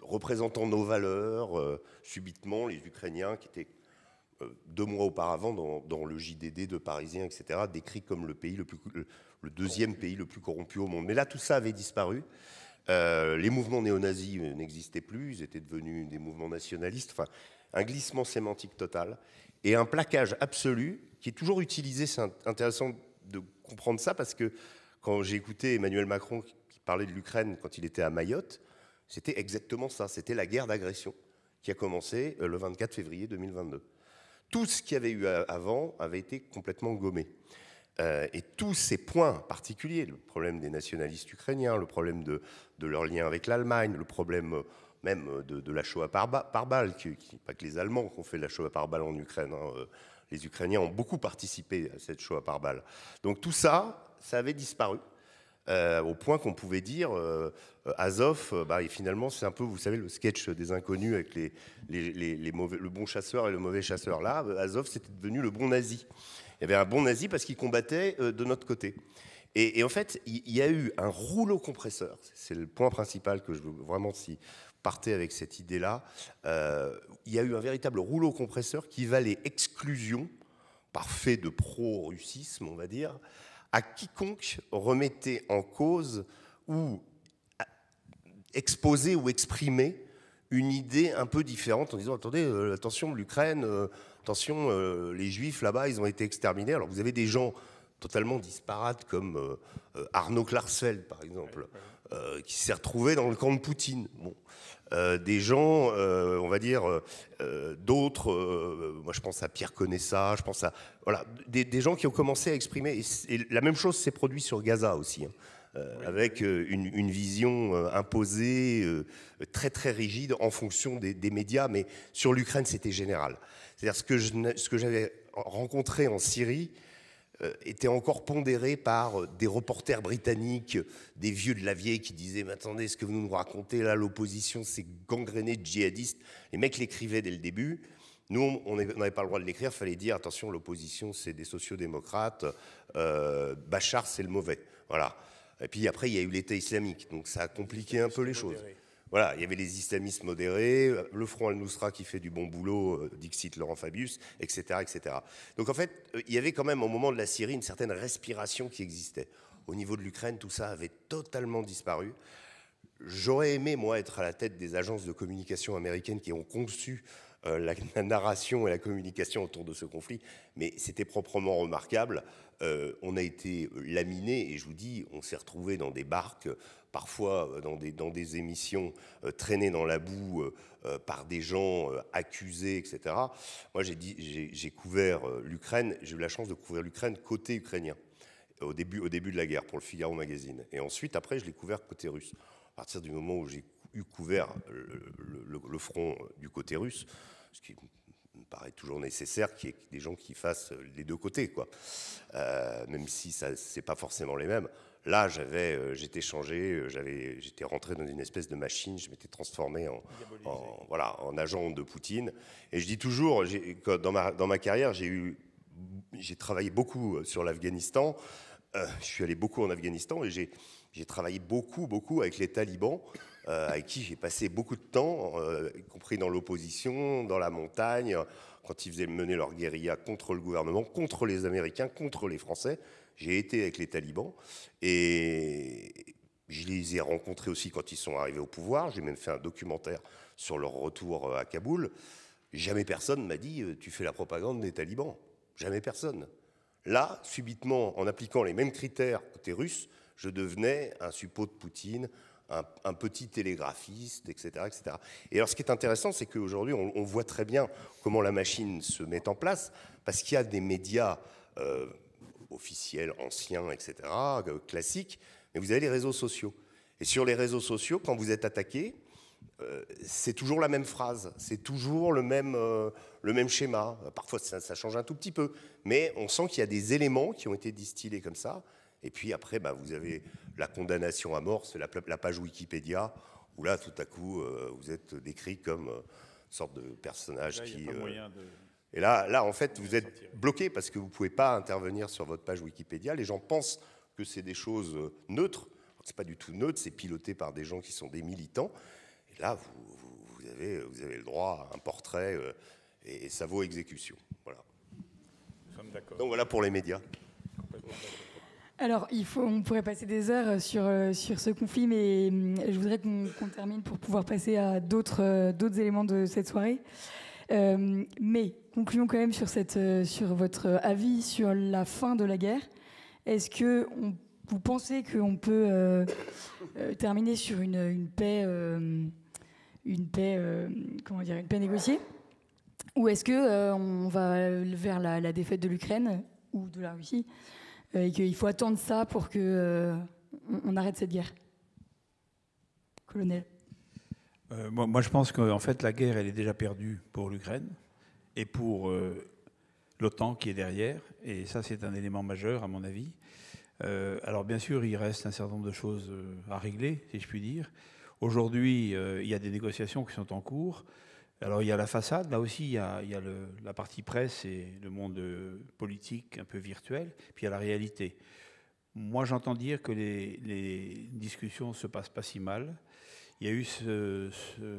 représentant nos valeurs, subitement les Ukrainiens qui étaient 2 mois auparavant dans le JDD de Parisien, etc., décrit comme le deuxième pays le plus corrompu au monde. Mais là, tout ça avait disparu. Les mouvements néo-nazis n'existaient plus, ils étaient devenus des mouvements nationalistes. Enfin, un glissement sémantique total et un plaquage absolu qui est toujours utilisé. C'est intéressant de comprendre ça parce que quand j'ai écouté Emmanuel Macron qui parlait de l'Ukraine quand il était à Mayotte, c'était exactement ça. C'était la guerre d'agression qui a commencé le 24 février 2022. Tout ce qu'il y avait eu avant avait été complètement gommé. Et tous ces points particuliers, le problème des nationalistes ukrainiens, le problème de leur lien avec l'Allemagne, le problème même de la Shoah par balle, pas que les Allemands qui ont fait la Shoah par balle en Ukraine, hein, les Ukrainiens ont beaucoup participé à cette Shoah par balle. Donc tout ça, ça avait disparu. Au point qu'on pouvait dire Azov, et finalement c'est un peu, vous savez, le sketch des inconnus avec le bon chasseur et le mauvais chasseur. Là, Azov, c'était devenu le bon nazi. Il y avait un bon nazi parce qu'il combattait de notre côté. Et en fait, il y a eu un rouleau compresseur. C'est le point principal que je veux vraiment, si partez avec cette idée-là, il y a eu un véritable rouleau compresseur qui valait exclusion, par fait de pro-russisme, on va dire, à quiconque remettait en cause ou exposait ou exprimait une idée un peu différente en disant attendez, attention l'Ukraine, attention les Juifs là-bas ils ont été exterminés. Alors vous avez des gens totalement disparates comme Arnaud Klarsfeld par exemple, qui s'est retrouvé dans le camp de Poutine. Bon. Des gens, on va dire, d'autres, moi je pense à Pierre Conessa, je pense à voilà, des gens qui ont commencé à exprimer, et la même chose s'est produit sur Gaza aussi, hein, avec une vision imposée, très très rigide en fonction des médias, mais sur l'Ukraine c'était général. C'est-à-dire ce que j'avais rencontré en Syrie était encore pondéré par des reporters britanniques, des vieux de la vieille qui disaient « Mais attendez, ce que vous nous racontez là, l'opposition, c'est gangréné de djihadistes ». Les mecs l'écrivaient dès le début. Nous, on n'avait pas le droit de l'écrire, il fallait dire « Attention, l'opposition, c'est des sociodémocrates, Bachar, c'est le mauvais ». Voilà. Et puis après, il y a eu l'État islamique, donc ça a compliqué un peu les choses. Voilà, il y avait les islamistes modérés, le Front al-Nusra qui fait du bon boulot, dixit Laurent Fabius, etc., etc. Donc en fait, il y avait quand même au moment de la Syrie une certaine respiration qui existait. Au niveau de l'Ukraine, tout ça avait totalement disparu. J'aurais aimé, moi, être à la tête des agences de communication américaines qui ont conçu la narration et la communication autour de ce conflit, mais c'était proprement remarquable. On a été laminé, et je vous dis, on s'est retrouvé dans des barques, parfois dans des émissions traînées dans la boue par des gens accusés, etc. Moi, j'ai couvert l'Ukraine, j'ai eu la chance de couvrir l'Ukraine côté ukrainien, au début de la guerre, pour le Figaro Magazine. Et ensuite, après, je l'ai couvert côté russe. À partir du moment où j'ai couvert le front du côté russe, ce qui me paraît toujours nécessaire qu'il y ait des gens qui fassent les deux côtés, quoi. Même si ce n'est pas forcément les mêmes. Là, j'étais changé, j'étais rentré dans une espèce de machine, je m'étais transformé en agent de Poutine. Et je dis toujours, dans ma carrière, j'ai travaillé beaucoup sur l'Afghanistan. Je suis allé beaucoup en Afghanistan et j'ai travaillé beaucoup avec les talibans, avec qui j'ai passé beaucoup de temps, y compris dans l'opposition, dans la montagne, quand ils faisaient mener leur guérilla contre le gouvernement, contre les Américains, contre les Français. J'ai été avec les talibans et je les ai rencontrés aussi quand ils sont arrivés au pouvoir. J'ai même fait un documentaire sur leur retour à Kaboul. Jamais personne m'a dit « tu fais la propagande des talibans ». Jamais personne. Là, subitement, en appliquant les mêmes critères côté russe, je devenais un suppôt de Poutine, un petit télégraphiste, etc., etc. Et alors, ce qui est intéressant, c'est qu'aujourd'hui, on voit très bien comment la machine se met en place, parce qu'il y a des médias officiels, anciens, etc., classiques, mais vous avez les réseaux sociaux. Et sur les réseaux sociaux, quand vous êtes attaqué, c'est toujours la même phrase, c'est toujours le même schéma. Parfois, ça change un tout petit peu, mais on sent qu'il y a des éléments qui ont été distillés comme ça. Et puis après, vous avez la condamnation à mort, c'est la page Wikipédia, où là, tout à coup, vous êtes décrit comme une sorte de personnage qui... Et là, en fait, vous êtes bloqué parce que vous ne pouvez pas intervenir sur votre page Wikipédia. Les gens pensent que c'est des choses neutres. Ce n'est pas du tout neutre, c'est piloté par des gens qui sont des militants. Et là, vous avez le droit à un portrait et ça vaut exécution. Voilà. Nous sommes d'accord. Donc voilà pour les médias. Alors, on pourrait passer des heures sur ce conflit, mais je voudrais qu'on termine pour pouvoir passer à d'autres éléments de cette soirée. Mais concluons quand même sur votre avis sur la fin de la guerre. Est-ce que vous pensez qu'on peut terminer sur une paix négociée, ou est-ce que on va vers la défaite de l'Ukraine ou de la Russie et qu'il faut attendre ça pour que on arrête cette guerre? Colonel. Moi, je pense qu'en fait, la guerre, elle est déjà perdue pour l'Ukraine et pour l'OTAN qui est derrière. Et ça, c'est un élément majeur, à mon avis. Alors, bien sûr, il reste un certain nombre de choses à régler, si je puis dire. Aujourd'hui, il y a des négociations qui sont en cours. Alors, il y a la façade. Là aussi, il y a la partie presse et le monde politique un peu virtuel. Puis, il y a la réalité. Moi, j'entends dire que les discussions ne se passent pas si mal. Il y a eu ce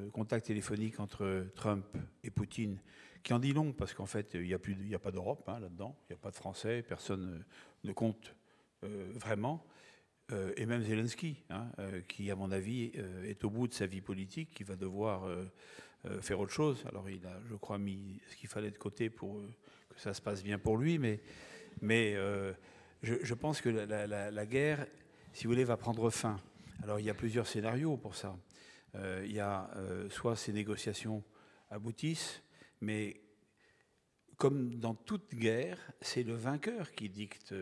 contact téléphonique entre Trump et Poutine qui en dit long, parce qu'en fait, il n'y a pas d'Europe là-dedans, il n'y a pas de Français, personne ne compte vraiment. et même Zelensky, hein, qui, à mon avis, est au bout de sa vie politique, qui va devoir faire autre chose. Alors, il a, je crois, mis ce qu'il fallait de côté pour que ça se passe bien pour lui, mais je pense que la guerre, si vous voulez, va prendre fin. Alors, il y a plusieurs scénarios pour ça. Il y a soit ces négociations aboutissent, mais comme dans toute guerre, c'est le vainqueur qui dicte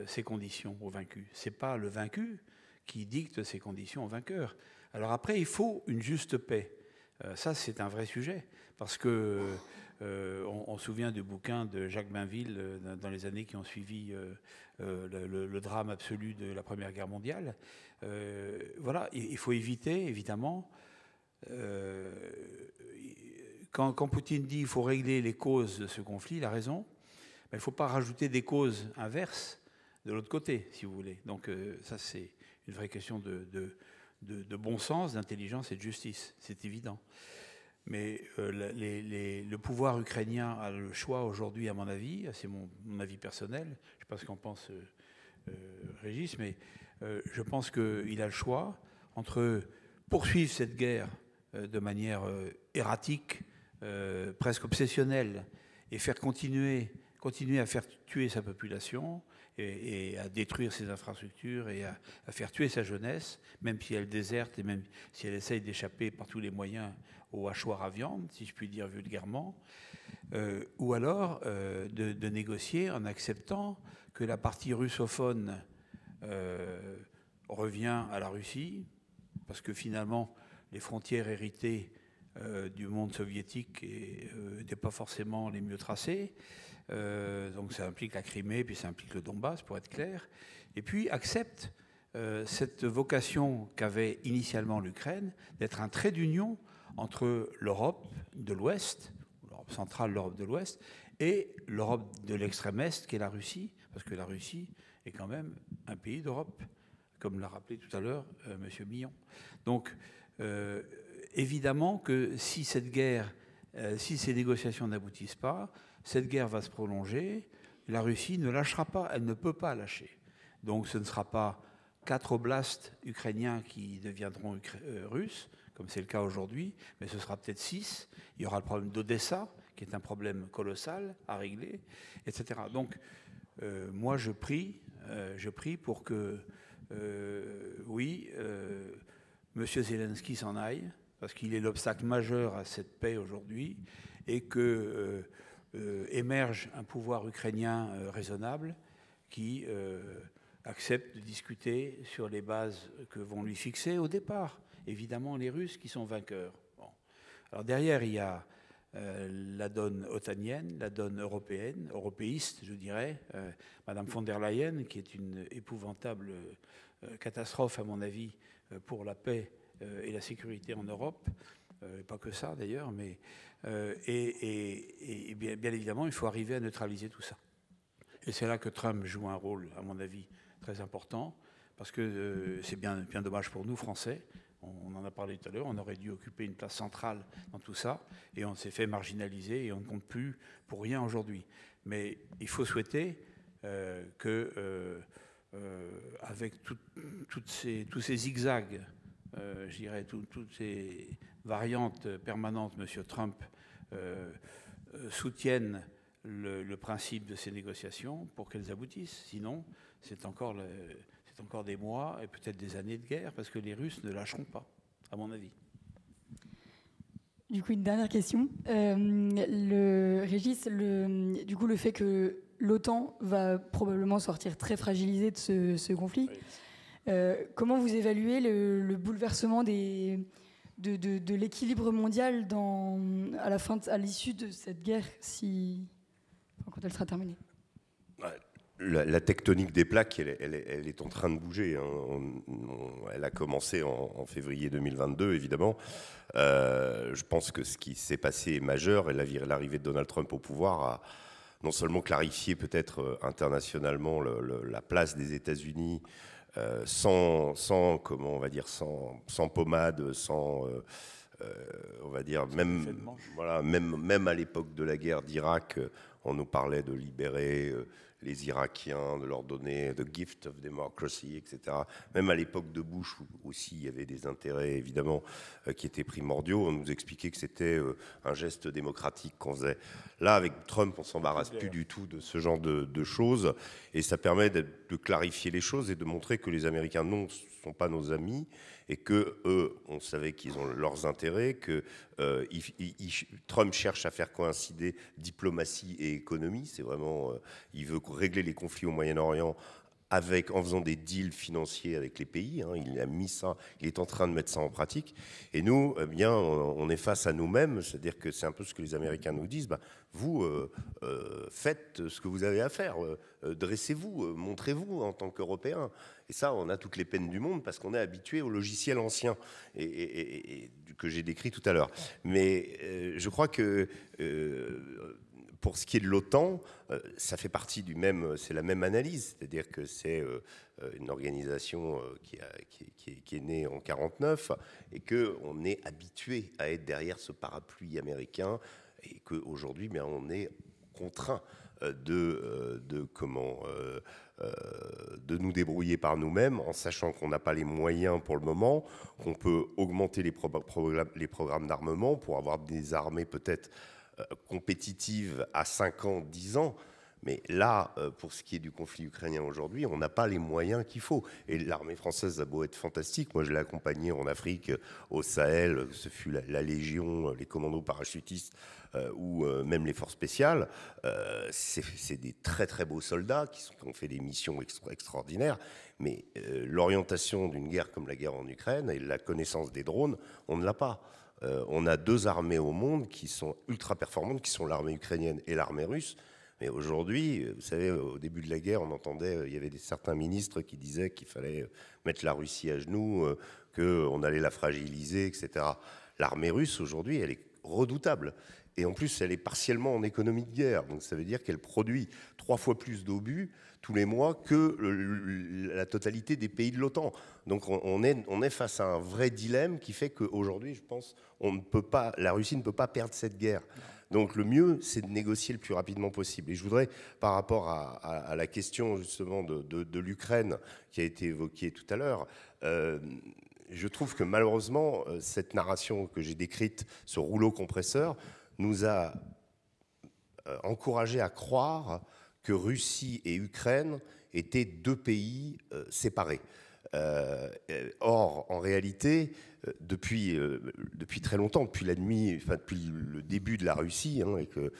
ses conditions au vaincu. Ce n'est pas le vaincu qui dicte ses conditions au vainqueur. Alors après, il faut une juste paix. Ça, c'est un vrai sujet, parce que on se souvient du bouquin de Jacques Bainville dans les années qui ont suivi le drame absolu de la Première Guerre mondiale. Voilà, il faut éviter, évidemment, quand Poutine dit qu'il faut régler les causes de ce conflit, il a raison, mais il ne faut pas rajouter des causes inverses de l'autre côté, si vous voulez. Donc ça, c'est une vraie question de bon sens, d'intelligence et de justice, c'est évident. Mais le pouvoir ukrainien a le choix aujourd'hui, à mon avis, c'est mon avis personnel, je ne sais pas ce qu'en pense Régis, mais je pense qu'il a le choix entre poursuivre cette guerre de manière erratique, presque obsessionnelle, et faire continuer à faire tuer sa population et à détruire ses infrastructures et à faire tuer sa jeunesse, même si elle déserte et même si elle essaye d'échapper par tous les moyens au hachoir à viande, si je puis dire vulgairement, ou alors de négocier en acceptant que la partie russophone revient à la Russie, parce que finalement les frontières héritées du monde soviétique n'étaient pas forcément les mieux tracées. Donc ça implique la Crimée, puis ça implique le Donbass, pour être clair. Et puis accepte cette vocation qu'avait initialement l'Ukraine d'être un trait d'union entre l'Europe de l'Ouest, l'Europe centrale, l'Europe de l'Ouest, et l'Europe de l'extrême-est, qui est la Russie, parce que la Russie est quand même un pays d'Europe, comme l'a rappelé tout à l'heure M. Millon. Donc, évidemment que si cette guerre, si ces négociations n'aboutissent pas, cette guerre va se prolonger, la Russie ne lâchera pas, elle ne peut pas lâcher. Donc ce ne sera pas 4 oblasts ukrainiens qui deviendront russes, comme c'est le cas aujourd'hui, mais ce sera peut-être 6. Il y aura le problème d'Odessa, qui est un problème colossal à régler, etc. Donc moi je prie pour que, oui, M. Zelensky s'en aille, parce qu'il est l'obstacle majeur à cette paix aujourd'hui, et que émerge un pouvoir ukrainien raisonnable qui accepte de discuter sur les bases que vont lui fixer au départ, évidemment, les Russes qui sont vainqueurs. Bon. Alors derrière, il y a la donne otanienne, la donne européenne, européiste, je dirais. Madame von der Leyen, qui est une épouvantable catastrophe, à mon avis, pour la paix et la sécurité en Europe. Pas que ça, d'ailleurs, mais... et bien évidemment, il faut arriver à neutraliser tout ça. Et c'est là que Trump joue un rôle, à mon avis, très important, parce que c'est bien dommage pour nous, Français. On en a parlé tout à l'heure, on aurait dû occuper une place centrale dans tout ça, et on s'est fait marginaliser, et on ne compte plus pour rien aujourd'hui. Mais il faut souhaiter que, avec tous ces zigzags, je dirais, toutes ces variantes permanentes, M. Trump soutienne le principe de ces négociations pour qu'elles aboutissent. Sinon, c'est encore des mois et peut-être des années de guerre, parce que les Russes ne lâcheront pas, à mon avis. Du coup, une dernière question. Régis, du coup, le fait que l'OTAN va probablement sortir très fragilisée de ce conflit, oui. Comment vous évaluez le bouleversement de l'équilibre mondial à l'issue de cette guerre, quand elle sera terminée? La tectonique des plaques, elle est en train de bouger. Elle a commencé en février 2022, évidemment. Je pense que ce qui s'est passé est majeur, et l'arrivée de Donald Trump au pouvoir a non seulement clarifié peut-être internationalement la place des États-Unis, sans comment on va dire, sans pommade, sans on va dire même à l'époque de la guerre d'Irak, on nous parlait de libérer les Irakiens, de leur donner the gift of democracy, etc. Même à l'époque de Bush, où aussi il y avait des intérêts évidemment qui étaient primordiaux, on nous expliquait que c'était un geste démocratique qu'on faisait. Là, avec Trump, on s'embarrasse plus du tout de ce genre de choses, et ça permet de clarifier les choses et de montrer que les Américains, non, ce ne sont pas nos amis, et que eux, on savait qu'ils ont leurs intérêts, que Trump cherche à faire coïncider diplomatie et économie. C'est vraiment, il veut régler les conflits au Moyen-Orient en faisant des deals financiers avec les pays. Il a mis ça, il est en train de mettre ça en pratique. Et nous, eh bien, on est face à nous-mêmes, c'est-à-dire que c'est un peu ce que les Américains nous disent. Vous, faites ce que vous avez à faire, dressez-vous, montrez-vous en tant qu'Européens. Et ça, on a toutes les peines du monde parce qu'on est habitué au logiciel ancien et que j'ai décrit tout à l'heure. Mais je crois que pour ce qui est de l'OTAN, ça fait partie c'est la même analyse, c'est-à-dire que c'est une organisation qui est née en 1949 et qu'on est habitué à être derrière ce parapluie américain et qu'aujourd'hui, on est contraint de nous débrouiller par nous-mêmes, en sachant qu'on n'a pas les moyens pour le moment, qu'on peut augmenter les programmes d'armement pour avoir des armées peut-être compétitives à 5 ans, 10 ans. Mais là, pour ce qui est du conflit ukrainien aujourd'hui, on n'a pas les moyens qu'il faut. Et l'armée française a beau être fantastique. Moi, je l'ai accompagnée en Afrique, au Sahel. Ce fut la Légion, les commandos parachutistes ou même les forces spéciales. C'est des très, très beaux soldats qui ont fait des missions extraordinaires. Mais l'orientation d'une guerre comme la guerre en Ukraine et la connaissance des drones, on ne l'a pas. On a 2 armées au monde qui sont ultra performantes, qui sont l'armée ukrainienne et l'armée russe. Mais aujourd'hui, vous savez, au début de la guerre, on entendait, il y avait certains ministres qui disaient qu'il fallait mettre la Russie à genoux, qu'on allait la fragiliser, etc. L'armée russe, aujourd'hui, elle est redoutable. Et en plus, elle est partiellement en économie de guerre. Donc ça veut dire qu'elle produit 3 fois plus d'obus tous les mois que la totalité des pays de l'OTAN. Donc on est face à un vrai dilemme qui fait qu'aujourd'hui, je pense, la Russie ne peut pas perdre cette guerre. Donc le mieux, c'est de négocier le plus rapidement possible. Et je voudrais, par rapport à la question justement de l'Ukraine qui a été évoquée tout à l'heure, je trouve que malheureusement, cette narration que j'ai décrite, ce rouleau compresseur, nous a encouragé à croire que Russie et Ukraine étaient 2 pays séparés. Or, en réalité, depuis très longtemps, depuis le début de la Russie, et que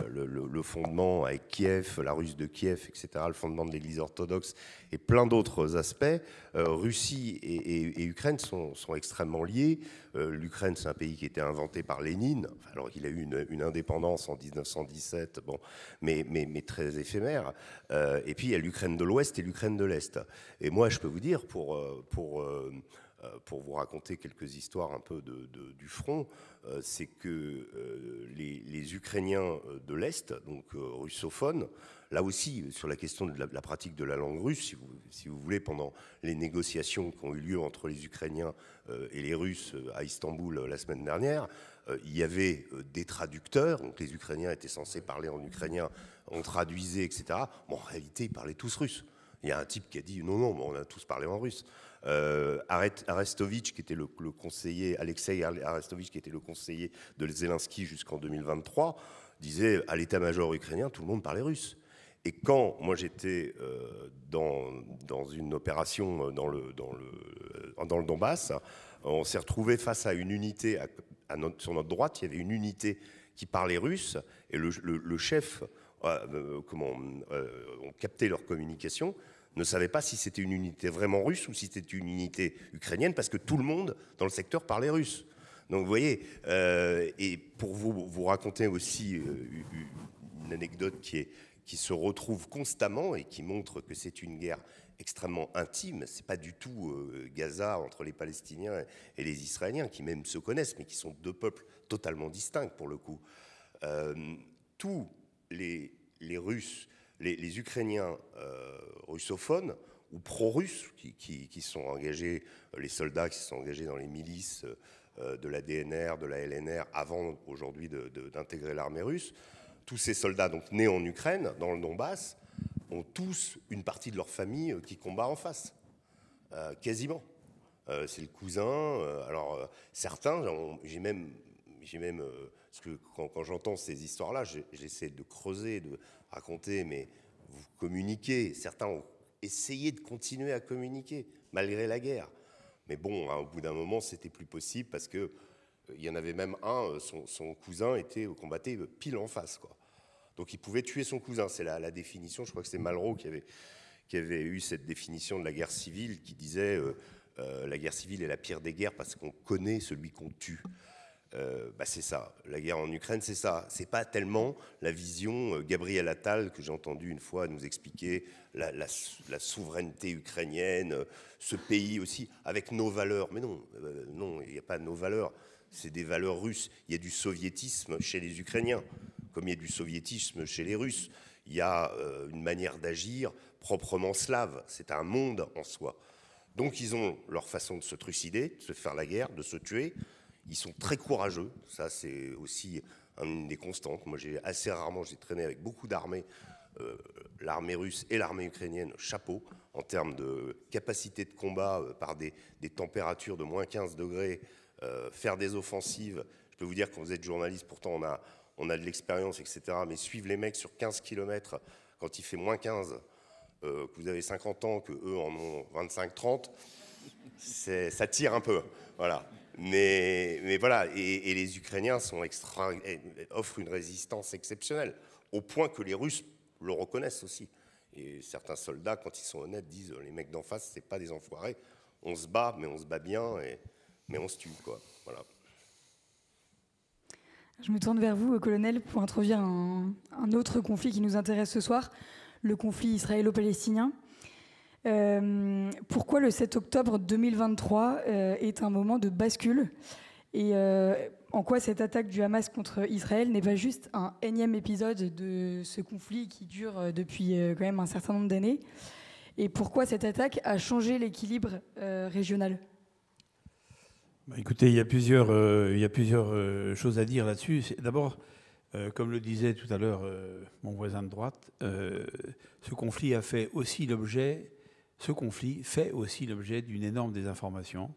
le fondement avec Kiev, la Russe de Kiev, etc., le fondement de l'Église orthodoxe et plein d'autres aspects, Russie et Ukraine sont extrêmement liés. L'Ukraine, c'est un pays qui a été inventé par Lénine. Alors, il a eu une indépendance en 1917, mais très éphémère. Et puis, il y a l'Ukraine de l'Ouest et l'Ukraine de l'Est. Et moi, je peux vous dire, pour vous raconter quelques histoires un peu du front, c'est que les Ukrainiens de l'Est, donc russophones, là aussi, sur la question de la pratique de la langue russe, si vous voulez, pendant les négociations qui ont eu lieu entre les Ukrainiens et les Russes à Istanbul la semaine dernière, il y avait des traducteurs, donc les Ukrainiens étaient censés parler en ukrainien, on traduisait, etc. Bon, en réalité, ils parlaient tous russes. Il y a un type qui a dit non, on a tous parlé en russe. Arestovitch, qui était le conseiller, Alexei Arestovitch, qui était le conseiller de Zelensky jusqu'en 2023, disait à l'état-major ukrainien, tout le monde parlait russe. Et quand moi j'étais dans une opération dans le Donbass, on s'est retrouvé face à une unité, sur notre droite, il y avait une unité qui parlait russe, et le chef, on captait leur communication, ne savait pas si c'était une unité vraiment russe ou si c'était une unité ukrainienne, parce que tout le monde dans le secteur parlait russe. Donc vous voyez, et pour vous raconter aussi une anecdote qui se retrouve constamment et qui montre que c'est une guerre extrêmement intime. C'est pas du tout Gaza entre les Palestiniens et les Israéliens, qui même se connaissent, mais qui sont 2 peuples totalement distincts pour le coup. Tous les Russes, les Ukrainiens russophones ou pro-russes qui sont engagés, les soldats qui se sont engagés dans les milices de la DNR, de la LNR, avant aujourd'hui d'intégrer l'armée russe, tous ces soldats donc nés en Ukraine, dans le Donbass, ont tous une partie de leur famille qui combat en face, quasiment. C'est le cousin. Alors certains, parce que quand j'entends ces histoires-là, j'essaie de creuser, de raconter, mais vous communiquez. Certains ont essayé de continuer à communiquer malgré la guerre. Mais bon, hein, au bout d'un moment, c'était plus possible parce que il y en avait même un, son cousin combattait pile en face, quoi. Donc il pouvait tuer son cousin. C'est la définition. Je crois que c'est Malraux qui avait eu cette définition de la guerre civile, qui disait la guerre civile est la pire des guerres parce qu'on connaît celui qu'on tue. C'est ça. La guerre en Ukraine, c'est ça. C'est pas tellement la vision Gabriel Attal que j'ai entendu une fois nous expliquer la souveraineté ukrainienne, ce pays aussi avec nos valeurs. Mais non, il n'y a pas nos valeurs. C'est des valeurs russes. Il y a du soviétisme chez les Ukrainiens, comme il y a du soviétisme chez les Russes. Il y a une manière d'agir proprement slave. C'est un monde en soi. Donc ils ont leur façon de se trucider, de se faire la guerre, de se tuer. Ils sont très courageux, ça c'est aussi une des constantes. Moi j'ai traîné avec beaucoup d'armées, l'armée russe et l'armée ukrainienne, chapeau, en termes de capacité de combat par des températures de moins 15 degrés, faire des offensives. Je peux vous dire, quand vous êtes journaliste, pourtant on a de l'expérience, etc. Mais suivre les mecs sur 15 km quand il fait moins 15, que vous avez 50 ans, qu'eux en ont 25-30, ça tire un peu, voilà. Mais voilà, et les Ukrainiens offrent une résistance exceptionnelle, au point que les Russes le reconnaissent aussi. Et certains soldats, quand ils sont honnêtes, disent les mecs d'en face, c'est pas des enfoirés. On se bat, mais on se bat bien, mais on se tue, quoi. Voilà. Je me tourne vers vous, colonel, pour introduire un autre conflit qui nous intéresse ce soir, le conflit israélo-palestinien. Pourquoi le 7 octobre 2023 est un moment de bascule et en quoi cette attaque du Hamas contre Israël n'est pas juste un énième épisode de ce conflit qui dure depuis quand même un certain nombre d'années, et pourquoi cette attaque a changé l'équilibre régional? Écoutez, il y a plusieurs choses à dire là-dessus. D'abord, comme le disait tout à l'heure mon voisin de droite, ce conflit fait aussi l'objet d'une énorme désinformation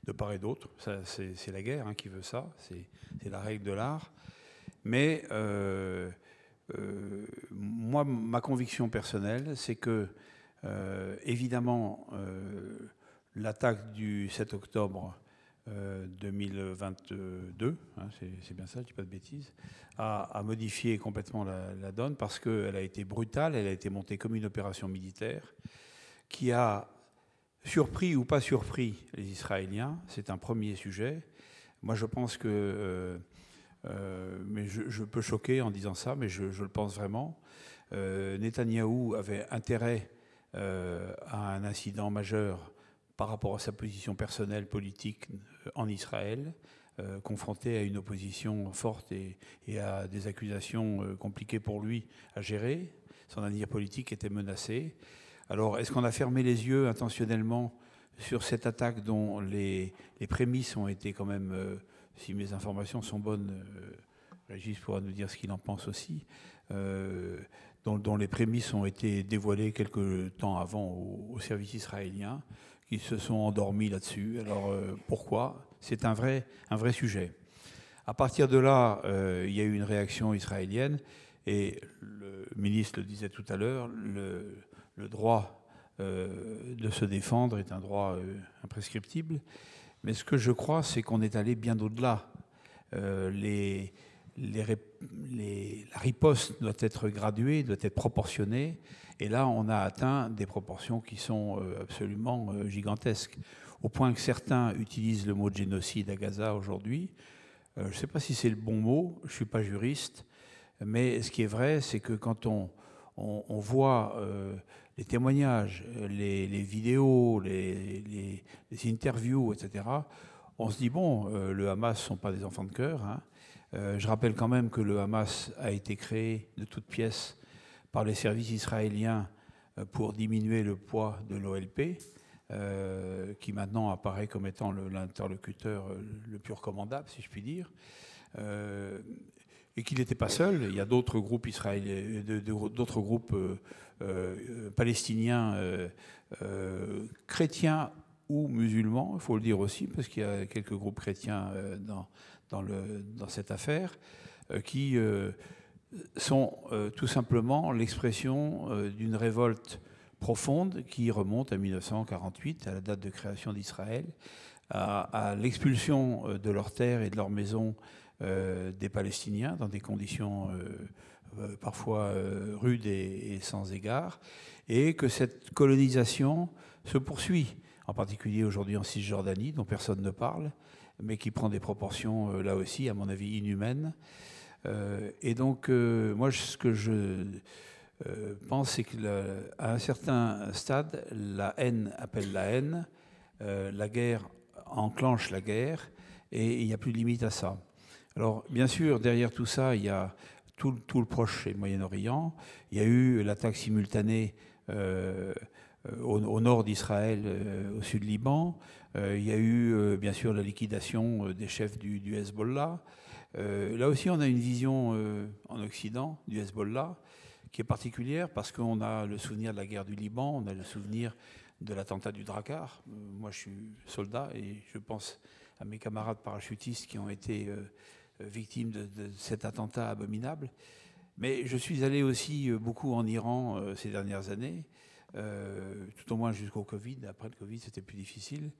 de part et d'autre. C'est la guerre qui veut ça, c'est la règle de l'art. Mais moi, ma conviction personnelle, c'est que, évidemment, l'attaque du 7 octobre 2022, c'est bien ça, je ne dis pas de bêtises, a modifié complètement la donne parce qu'elle a été brutale, elle a été montée comme une opération militaire qui a surpris ou pas surpris les Israéliens. C'est un premier sujet. Moi, je pense que, mais je peux choquer en disant ça, mais je le pense vraiment, Netanyahou avait intérêt à un incident majeur par rapport à sa position personnelle politique en Israël, confronté à une opposition forte et à des accusations compliquées pour lui à gérer. Son avenir politique était menacé. Alors, est-ce qu'on a fermé les yeux intentionnellement sur cette attaque dont les prémices ont été quand même, si mes informations sont bonnes, Régis pourra nous dire ce qu'il en pense aussi, dont les prémices ont été dévoilées quelque temps avant au service israélien, qui se sont endormis là-dessus. Alors, pourquoi? C'est un vrai sujet. À partir de là, il y a eu une réaction israélienne, et le ministre le disait tout à l'heure, le droit de se défendre est un droit imprescriptible. Mais ce que je crois, c'est qu'on est allé bien au-delà. La riposte doit être graduée, doit être proportionnée. Et là, on a atteint des proportions qui sont absolument gigantesques. Au point que certains utilisent le mot de génocide à Gaza aujourd'hui. Je ne sais pas si c'est le bon mot, je ne suis pas juriste. Mais ce qui est vrai, c'est que quand on voit les témoignages, les vidéos, les interviews, etc., on se dit, bon, le Hamas ne sont pas des enfants de cœur. Je rappelle quand même que le Hamas a été créé de toutes pièces par les services israéliens pour diminuer le poids de l'OLP, qui maintenant apparaît comme étant l'interlocuteur le plus recommandable, si je puis dire. et qu'il n'était pas seul. Il y a d'autres groupes israéliens, d'autres groupes palestiniens, chrétiens ou musulmans, il faut le dire aussi, parce qu'il y a quelques groupes chrétiens dans cette affaire, qui sont tout simplement l'expression d'une révolte profonde qui remonte à 1948, à la date de création d'Israël, à l'expulsion de leurs terres et de leurs maisons des Palestiniens dans des conditions parfois rudes et sans égard, et que cette colonisation se poursuit, en particulier aujourd'hui en Cisjordanie, dont personne ne parle, mais qui prend des proportions là aussi, à mon avis, inhumaines. Et donc, moi, ce que je pense, c'est qu'à un certain stade, la haine appelle la haine, la guerre enclenche la guerre, et il n'y a plus de limite à ça. Alors, bien sûr, derrière tout ça, il y a tout le Proche et le Moyen-Orient. Il y a eu l'attaque simultanée au nord d'Israël, au sud Liban. Il y a eu, bien sûr, la liquidation des chefs du Hezbollah. Là aussi, on a une vision en Occident du Hezbollah qui est particulière parce qu'on a le souvenir de la guerre du Liban, on a le souvenir de l'attentat du Drakkar. Moi, je suis soldat et je pense à mes camarades parachutistes qui ont été victimes de cet attentat abominable. Mais je suis allé aussi beaucoup en Iran ces dernières années, tout au moins jusqu'au Covid. Après le Covid, c'était plus difficile.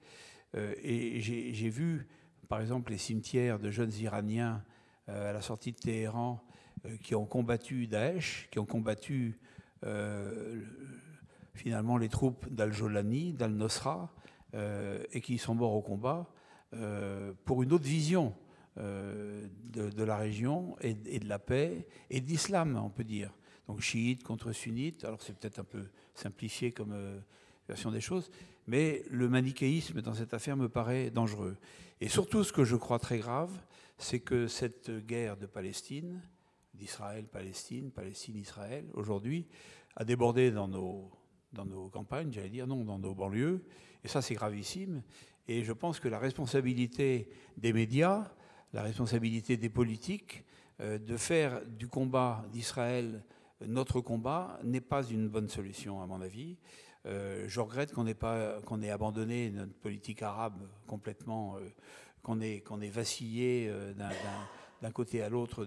Et j'ai vu, par exemple, les cimetières de jeunes Iraniens à la sortie de Téhéran qui ont combattu Daesh, qui ont combattu finalement les troupes d'Al-Jolani, d'Al-Nosra, et qui sont morts au combat pour une autre vision de la région et de la paix et de l'islam, on peut dire. Donc chiite contre sunnite, alors c'est peut-être un peu simplifié comme version des choses, mais le manichéisme dans cette affaire me paraît dangereux. Et surtout, ce que je crois très grave, c'est que cette guerre de Palestine, d'Israël-Palestine, Palestine-Israël, aujourd'hui, a débordé dans nos campagnes, j'allais dire, non, dans nos banlieues, et ça c'est gravissime. Et je pense que la responsabilité des médias, la responsabilité des politiques, de faire du combat d'Israël notre combat n'est pas une bonne solution, à mon avis. Je regrette qu'on ait abandonné notre politique arabe complètement, qu'on ait vacillé d'un côté à l'autre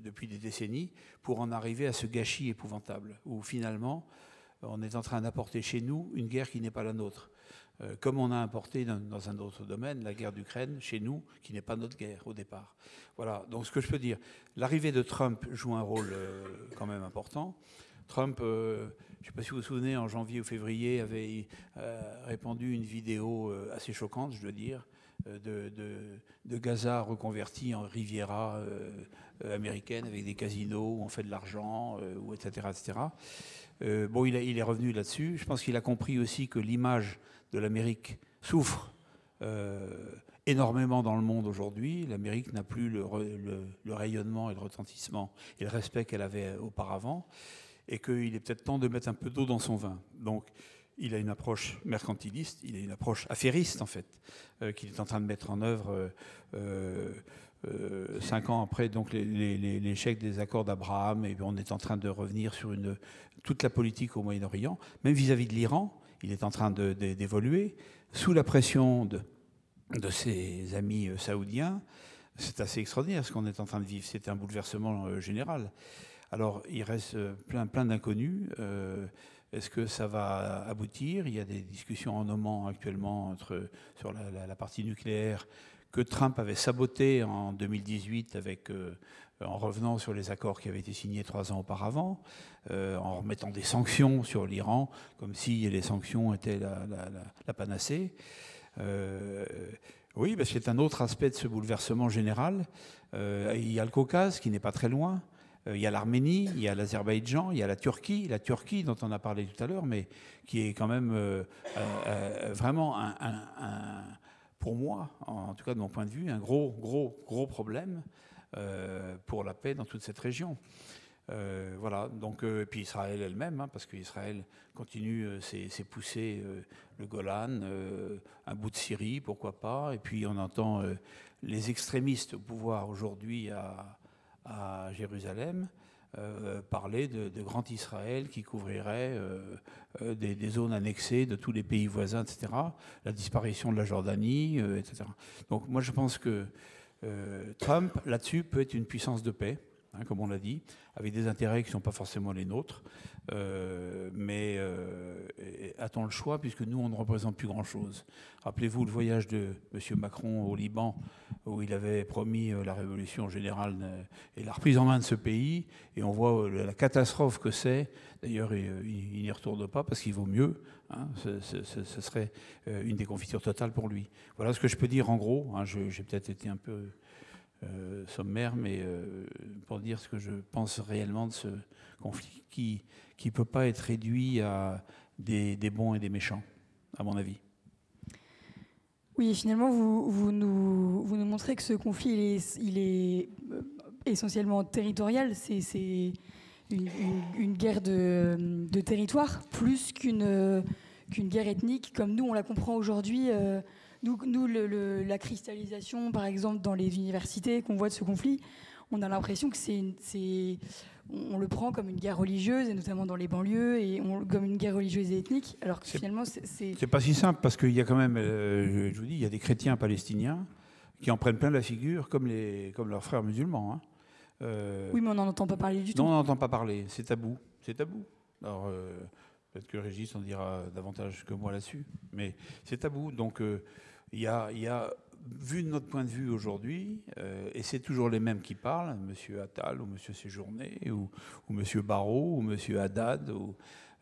depuis des décennies pour en arriver à ce gâchis épouvantable, où finalement on est en train d'apporter chez nous une guerre qui n'est pas la nôtre. Comme on a importé dans un autre domaine, la guerre d'Ukraine, chez nous, qui n'est pas notre guerre au départ. Voilà, donc ce que je peux dire, l'arrivée de Trump joue un rôle quand même important. Trump, je ne sais pas si vous vous souvenez, en janvier ou février, avait répandu une vidéo assez choquante, je dois dire, de Gaza reconverti en Riviera américaine avec des casinos où on fait de l'argent, etc., etc. Bon, il est revenu là-dessus. Je pense qu'il a compris aussi que l'image de l'Amérique souffre énormément dans le monde aujourd'hui. L'Amérique n'a plus le rayonnement et le retentissement et le respect qu'elle avait auparavant, et qu'il est peut-être temps de mettre un peu d'eau dans son vin. Donc, il a une approche mercantiliste, il a une approche affairiste, en fait, qu'il est en train de mettre en œuvre 5 ans après donc l'échec des accords d'Abraham, et on est en train de revenir sur toute la politique au Moyen-Orient, même vis-à-vis de l'Iran. Il est en train d'évoluer sous la pression de ses amis saoudiens. C'est assez extraordinaire ce qu'on est en train de vivre. C'est un bouleversement général. Alors, il reste plein d'inconnus. Est-ce que ça va aboutir? Il y a des discussions en Oman actuellement sur la partie nucléaire que Trump avait saboté en 2018 en revenant sur les accords qui avaient été signés 3 ans auparavant, en remettant des sanctions sur l'Iran, comme si les sanctions étaient la panacée. Oui, parce que c'est un autre aspect de ce bouleversement général. Il y a le Caucase, qui n'est pas très loin. Il y a l'Arménie, il y a l'Azerbaïdjan, il y a la Turquie dont on a parlé tout à l'heure, mais qui est quand même vraiment pour moi, en tout cas de mon point de vue, un gros problème pour la paix dans toute cette région. Voilà, donc, et puis Israël elle-même, parce qu'Israël continue ses poussées, le Golan, un bout de Syrie, pourquoi pas, et puis on entend les extrémistes au pouvoir aujourd'hui à à Jérusalem, parlait de grand Israël qui couvrirait des zones annexées de tous les pays voisins, etc. La disparition de la Jordanie, etc. Donc moi je pense que Trump, là-dessus, peut être une puissance de paix, hein, comme on l'a dit, avec des intérêts qui ne sont pas forcément les nôtres. Mais a-t-on le choix, puisque nous, on ne représente plus grand-chose. Rappelez-vous le voyage de M. Macron au Liban, où il avait promis la révolution générale et la reprise en main de ce pays, et on voit la catastrophe que c'est. D'ailleurs, il n'y retourne pas, parce qu'il vaut mieux. Hein, ce serait une déconfiture totale pour lui. Voilà ce que je peux dire en gros. Hein, j'ai peut-être été un peu sommaire, mais pour dire ce que je pense réellement de ce conflit qui ne peut pas être réduit à des bons et des méchants, à mon avis. Oui, finalement, vous nous montrez que ce conflit, il est essentiellement territorial. C'est une guerre de territoire, plus qu'une guerre ethnique, comme nous, on la comprend aujourd'hui. Nous la cristallisation, par exemple, dans les universités qu'on voit de ce conflit, on a l'impression que on le prend comme une guerre religieuse, et notamment dans les banlieues, et comme une guerre religieuse et ethnique, alors que finalement, c'est pas si simple, parce qu'il y a quand même, je vous dis, il y a des chrétiens palestiniens qui en prennent plein la figure, comme leurs frères musulmans. Hein. Oui, mais on n'en entend pas parler du tout. Non, on n'entend pas parler, c'est tabou. C'est tabou. Alors, peut-être que Régis en dira davantage que moi là-dessus, mais c'est tabou. Donc, il y a, vu de notre point de vue aujourd'hui, et c'est toujours les mêmes qui parlent, M. Attal ou M. Séjourné, ou M. Barrot, ou M. Haddad, ou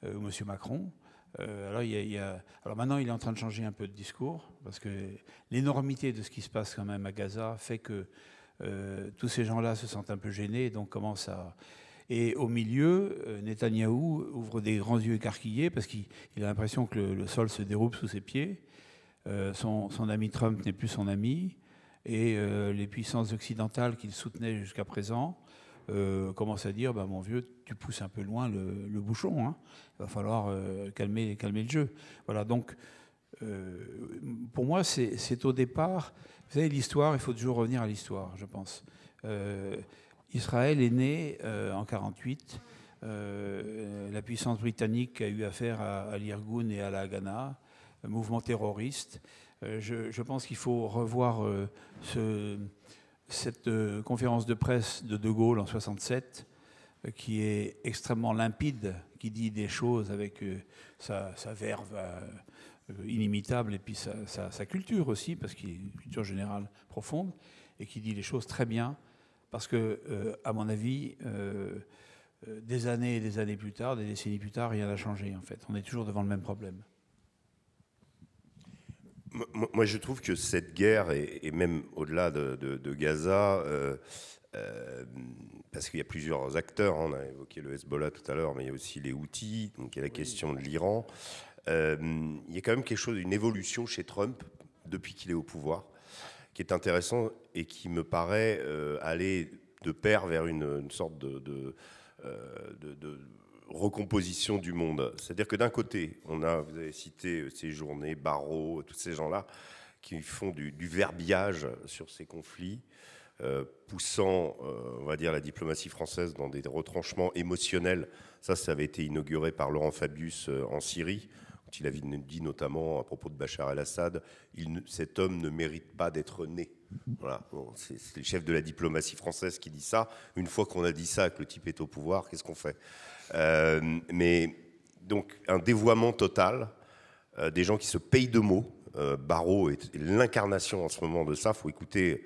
M. Macron. Alors maintenant, il est en train de changer un peu de discours, parce que l'énormité de ce qui se passe quand même à Gaza fait que tous ces gens-là se sentent un peu gênés, donc commencent à... Et au milieu, Netanyahou ouvre des grands yeux écarquillés, parce qu'il a l'impression que le sol se déroule sous ses pieds. Son ami Trump n'est plus son ami, et les puissances occidentales qu'il soutenait jusqu'à présent commencent à dire mon vieux, tu pousses un peu loin le bouchon, hein. Il va falloir calmer le jeu. Voilà, donc pour moi, c'est au départ, vous savez, l'histoire, il faut toujours revenir à l'histoire, je pense. Israël est né en 1948. La puissance britannique a eu affaire à l'Irgun et à la Haganah, mouvement terroriste. Je pense qu'il faut revoir cette conférence de presse de Gaulle en 1967, qui est extrêmement limpide, qui dit des choses avec sa verve inimitable, et puis sa culture aussi, parce qu'il est une culture générale profonde, et qui dit les choses très bien, parce que, à mon avis, des années et des années plus tard, des décennies plus tard, rien n'a changé, en fait. On est toujours devant le même problème. Moi, je trouve que cette guerre, et même au-delà de Gaza, parce qu'il y a plusieurs acteurs, hein, on a évoqué le Hezbollah tout à l'heure, mais il y a aussi les Houthis, donc il y a la question de l'Iran. Il y a quand même quelque chose, une évolution chez Trump, depuis qu'il est au pouvoir, qui est intéressant et qui me paraît aller de pair vers une sorte de recomposition du monde. C'est-à-dire que d'un côté, vous avez cité Séjourné, Barrot, tous ces gens-là qui font du verbiage sur ces conflits, poussant, on va dire, la diplomatie française dans des retranchements émotionnels. Ça avait été inauguré par Laurent Fabius en Syrie, où il avait dit notamment à propos de Bachar el-Assad, cet homme ne mérite pas d'être né. Voilà. Bon, c'est le chef de la diplomatie française qui dit ça. Une fois qu'on a dit ça, que le type est au pouvoir, qu'est-ce qu'on fait ? Mais donc un dévoiement total, des gens qui se payent de mots. Barrot est l'incarnation en ce moment de ça. Faut écouter,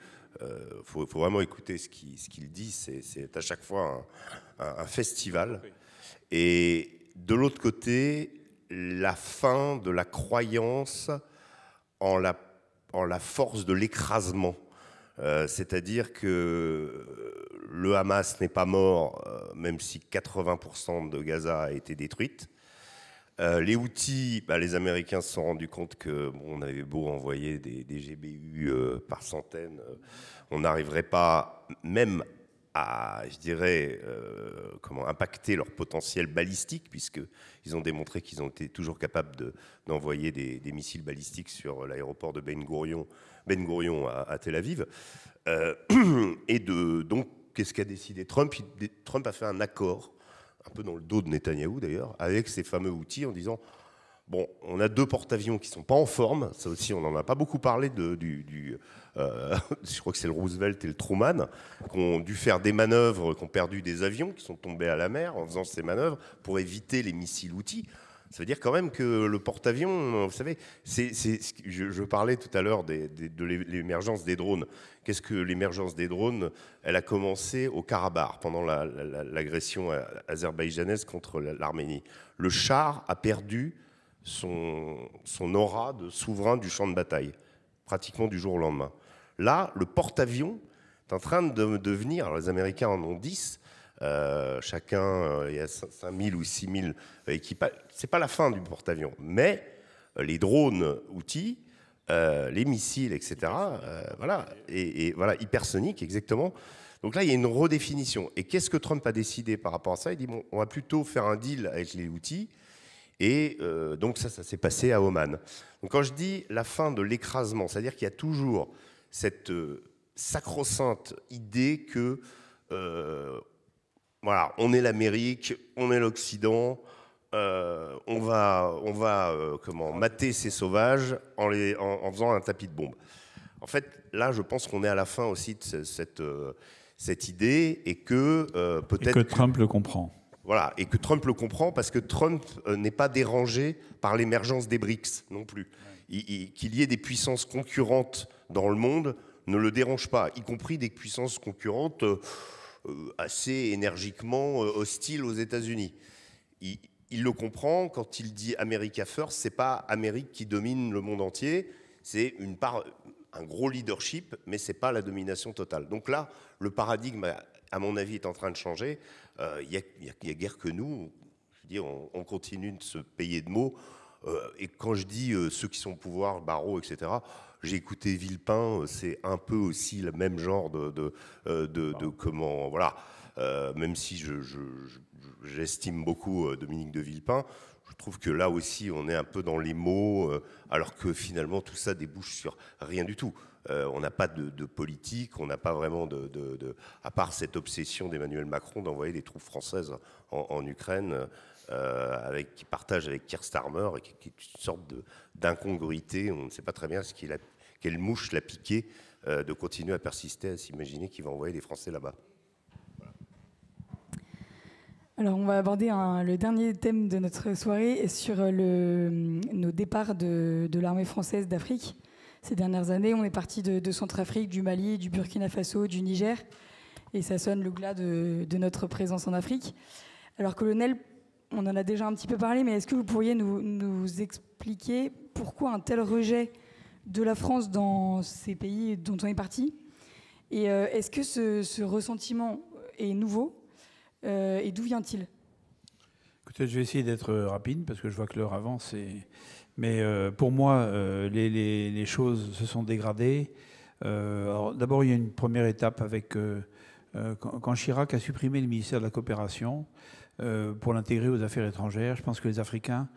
faut vraiment écouter ce qu'il dit. C'est à chaque fois un festival. Et de l'autre côté, la fin de la croyance en la force de l'écrasement. C'est-à-dire que le Hamas n'est pas mort, même si 80% de Gaza a été détruite. Les Houthis, les Américains se sont rendus compte qu'on avait beau envoyer des GBU par centaines, on n'arriverait pas même à, je dirais, impacter leur potentiel balistique, puisqu'ils ont démontré qu'ils ont été toujours capables d'envoyer des missiles balistiques sur l'aéroport de Ben Gurion à Tel Aviv. Et donc qu'est-ce qu'a décidé Trump? Trump a fait un accord, un peu dans le dos de Netanyahou d'ailleurs, avec ces fameux outils en disant bon, on a 2 porte-avions qui ne sont pas en forme, ça aussi on n'en a pas beaucoup parlé, je crois que c'est le Roosevelt et le Truman, qui ont dû faire des manœuvres, qui ont perdu des avions, qui sont tombés à la mer en faisant ces manœuvres pour éviter les missiles outils. Ça veut dire quand même que le porte-avions, vous savez, je parlais tout à l'heure de l'émergence des drones. Qu'est-ce que l'émergence des drones? Elle a commencé au Karabakh, pendant l'agression azerbaïdjanaise contre l'Arménie. Le char a perdu son aura de souverain du champ de bataille, pratiquement du jour au lendemain. Là, le porte-avions est en train de devenir, alors les Américains en ont 10, chacun, il y a 5000 ou 6000 équipages. Ce n'est pas la fin du porte-avions, mais les drones outils, les missiles, etc., voilà, et voilà, hypersoniques, exactement. Donc là, il y a une redéfinition. Et qu'est-ce que Trump a décidé par rapport à ça? Il dit, bon, on va plutôt faire un deal avec les outils. Et donc ça s'est passé à Oman. Donc quand je dis la fin de l'écrasement, c'est-à-dire qu'il y a toujours cette sacro-sainte idée que voilà, on est l'Amérique, on est l'Occident, on va mater ces sauvages en faisant un tapis de bombes. En fait, là, je pense qu'on est à la fin aussi de cette idée et que peut-être... Et que Trump le comprend. Voilà, et que Trump le comprend parce que Trump n'est pas dérangé par l'émergence des BRICS non plus. Qu'il y ait des puissances concurrentes dans le monde ne le dérange pas, y compris des puissances concurrentes assez énergiquement hostiles aux États-Unis. Il le comprend quand il dit America First, c'est pas Amérique qui domine le monde entier, c'est un gros leadership, mais c'est pas la domination totale. Donc là, le paradigme, à mon avis, est en train de changer. Il n'y a guère que nous. Je veux dire, on continue de se payer de mots. Et quand je dis ceux qui sont au pouvoir, Barrot, etc., j'ai écouté Villepin, c'est un peu aussi le même genre de comment... Voilà. Même si j'estime beaucoup Dominique de Villepin, je trouve que là aussi, on est un peu dans les mots, alors que finalement, tout ça débouche sur rien du tout. On n'a pas de politique, on n'a pas vraiment à part cette obsession d'Emmanuel Macron d'envoyer des troupes françaises en Ukraine, qui partagent avec Keir Starmer, et qui est une sorte d'incongruité. On ne sait pas très bien quelle mouche l'a piqué de continuer à persister, à s'imaginer qu'il va envoyer des Français là-bas. Alors, on va aborder le dernier thème de notre soirée sur nos départs de l'armée française d'Afrique. Ces dernières années, on est parti de Centrafrique, du Mali, du Burkina Faso, du Niger, et ça sonne le glas de notre présence en Afrique. Alors, colonel, on en a déjà un petit peu parlé, mais est-ce que vous pourriez nous expliquer pourquoi un tel rejet de la France dans ces pays dont on est parti? Et est-ce que ce ressentiment est nouveau? Et d'où vient-il? Écoutez, je vais essayer d'être rapide parce que je vois que l'heure avance. Mais pour moi, les choses se sont dégradées. D'abord, il y a une première étape avec quand Chirac a supprimé le ministère de la Coopération pour l'intégrer aux Affaires étrangères. Je pense que les Africains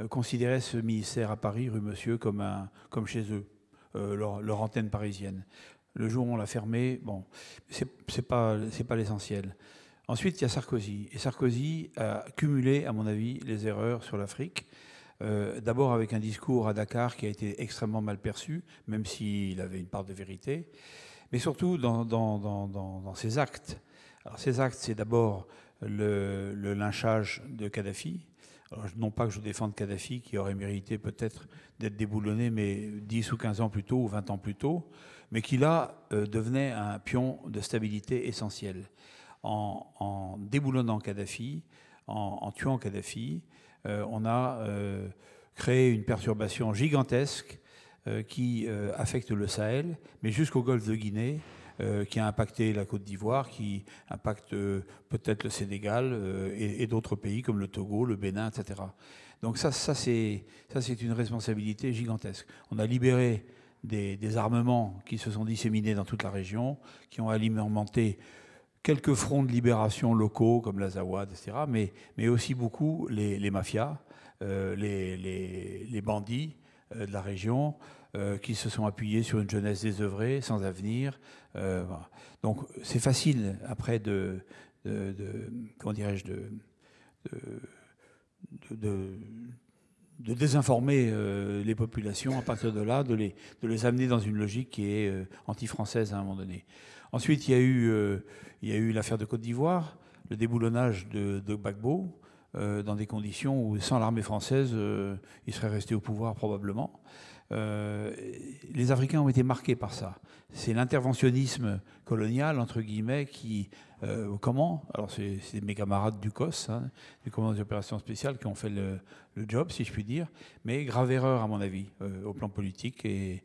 considéraient ce ministère à Paris, rue Monsieur, comme chez eux, leur antenne parisienne. Le jour où on l'a fermé, bon, c'est pas l'essentiel. Ensuite, il y a Sarkozy. Et Sarkozy a cumulé, à mon avis, les erreurs sur l'Afrique. D'abord avec un discours à Dakar qui a été extrêmement mal perçu, même s'il avait une part de vérité. Mais surtout dans ses actes. Alors, ses actes, c'est d'abord le lynchage de Kadhafi. Alors, non pas que je défende Kadhafi, qui aurait mérité peut-être d'être déboulonné, mais 10 ou 15 ans plus tôt, ou 20 ans plus tôt, mais qui là devenait un pion de stabilité essentiel. En déboulonnant Kadhafi, en tuant Kadhafi, on a créé une perturbation gigantesque qui affecte le Sahel, mais jusqu'au golfe de Guinée, qui a impacté la Côte d'Ivoire, qui impacte peut-être le Sénégal et d'autres pays comme le Togo, le Bénin, etc. Donc ça c'est une responsabilité gigantesque. On a libéré des armements qui se sont disséminés dans toute la région, qui ont alimenté quelques fronts de libération locaux comme l'Azawad, etc., mais aussi beaucoup les mafias, les bandits de la région. qui se sont appuyés sur une jeunesse désœuvrée, sans avenir. Voilà. Donc c'est facile après comment dirais-je, de désinformer les populations à partir de là, de les amener dans une logique qui est anti-française à un moment donné. Ensuite, il y a eu l'affaire de Côte d'Ivoire, le déboulonnage de Gbagbo, dans des conditions où, sans l'armée française, il serait resté au pouvoir probablement. Les Africains ont été marqués par ça. C'est l'interventionnisme colonial, entre guillemets, qui... comment ? Alors, c'est mes camarades du COS, hein, du commandement des opérations spéciales, qui ont fait le job, si je puis dire. Mais grave erreur, à mon avis, au plan politique. Et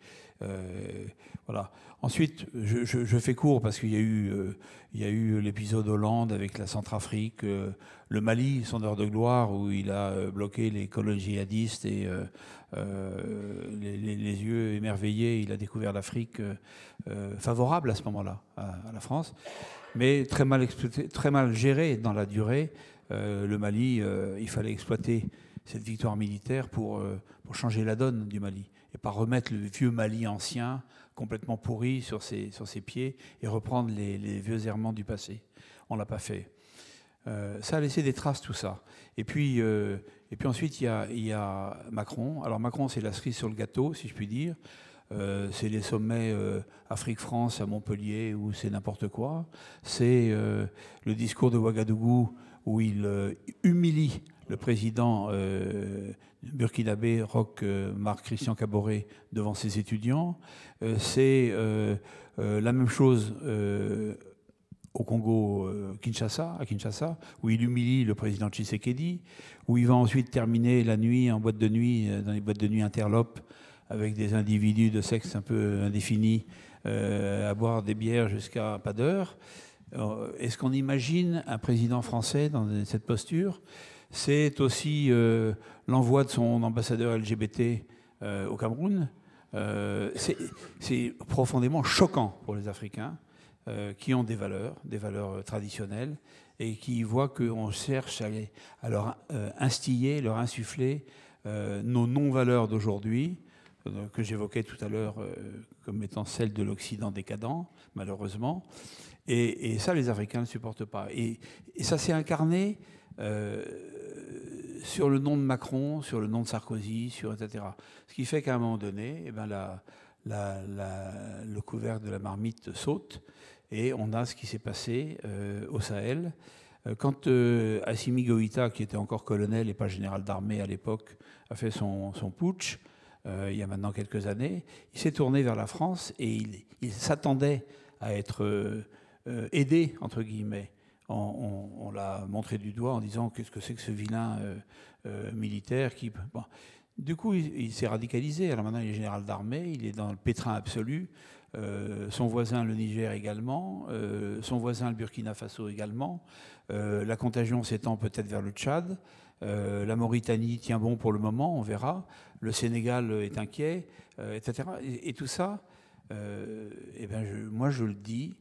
voilà. Ensuite, je fais court parce qu'il y a eu l'épisode Hollande avec la Centrafrique, le Mali, son heure de gloire, où il a bloqué les colons djihadistes et les yeux émerveillés, il a découvert l'Afrique favorable à ce moment-là à la France, mais très mal exploité, très mal géré dans la durée. Le Mali, il fallait exploiter cette victoire militaire pour changer la donne du Mali et pas remettre le vieux Mali ancien complètement pourri sur ses pieds et reprendre les vieux errements du passé. On ne l'a pas fait. Ça a laissé des traces, tout ça. Et puis ensuite, il y a Macron. Alors Macron, c'est la cerise sur le gâteau, si je puis dire. C'est les sommets Afrique-France à Montpellier où c'est n'importe quoi. C'est le discours de Ouagadougou où il humilie le président burkinabé Roch Marc Christian Kaboré devant ses étudiants. C'est la même chose au Congo, à Kinshasa, où il humilie le président Tshisekedi, où il va ensuite terminer la nuit en boîte de nuit, dans les boîtes de nuit interlopes, avec des individus de sexe un peu indéfini, à boire des bières jusqu'à pas d'heure. Est-ce qu'on imagine un président français dans cette posture ? C'est aussi l'envoi de son ambassadeur LGBT au Cameroun. C'est profondément choquant pour les Africains qui ont des valeurs traditionnelles, et qui voient qu'on cherche à leur instiller, leur insuffler nos non-valeurs d'aujourd'hui, que j'évoquais tout à l'heure comme étant celles de l'Occident décadent, malheureusement. Et ça, les Africains ne supportent pas. Et ça s'est incarné sur le nom de Macron, sur le nom de Sarkozy, etc. Ce qui fait qu'à un moment donné, eh ben le couvercle de la marmite saute, et on a ce qui s'est passé au Sahel. Quand Assimi Goïta, qui était encore colonel et pas général d'armée à l'époque, a fait son putsch, il y a maintenant quelques années, il s'est tourné vers la France et il s'attendait à être aidé, entre guillemets. On l'a montré du doigt en disant qu'est-ce que c'est que ce vilain militaire qui... Bon. Du coup, il s'est radicalisé. Alors maintenant, il est général d'armée, il est dans le pétrin absolu. Son voisin, le Niger, également. Son voisin, le Burkina Faso, également. La contagion s'étend peut-être vers le Tchad. La Mauritanie tient bon pour le moment, on verra. Le Sénégal est inquiet, etc. Et tout ça, moi je le dis,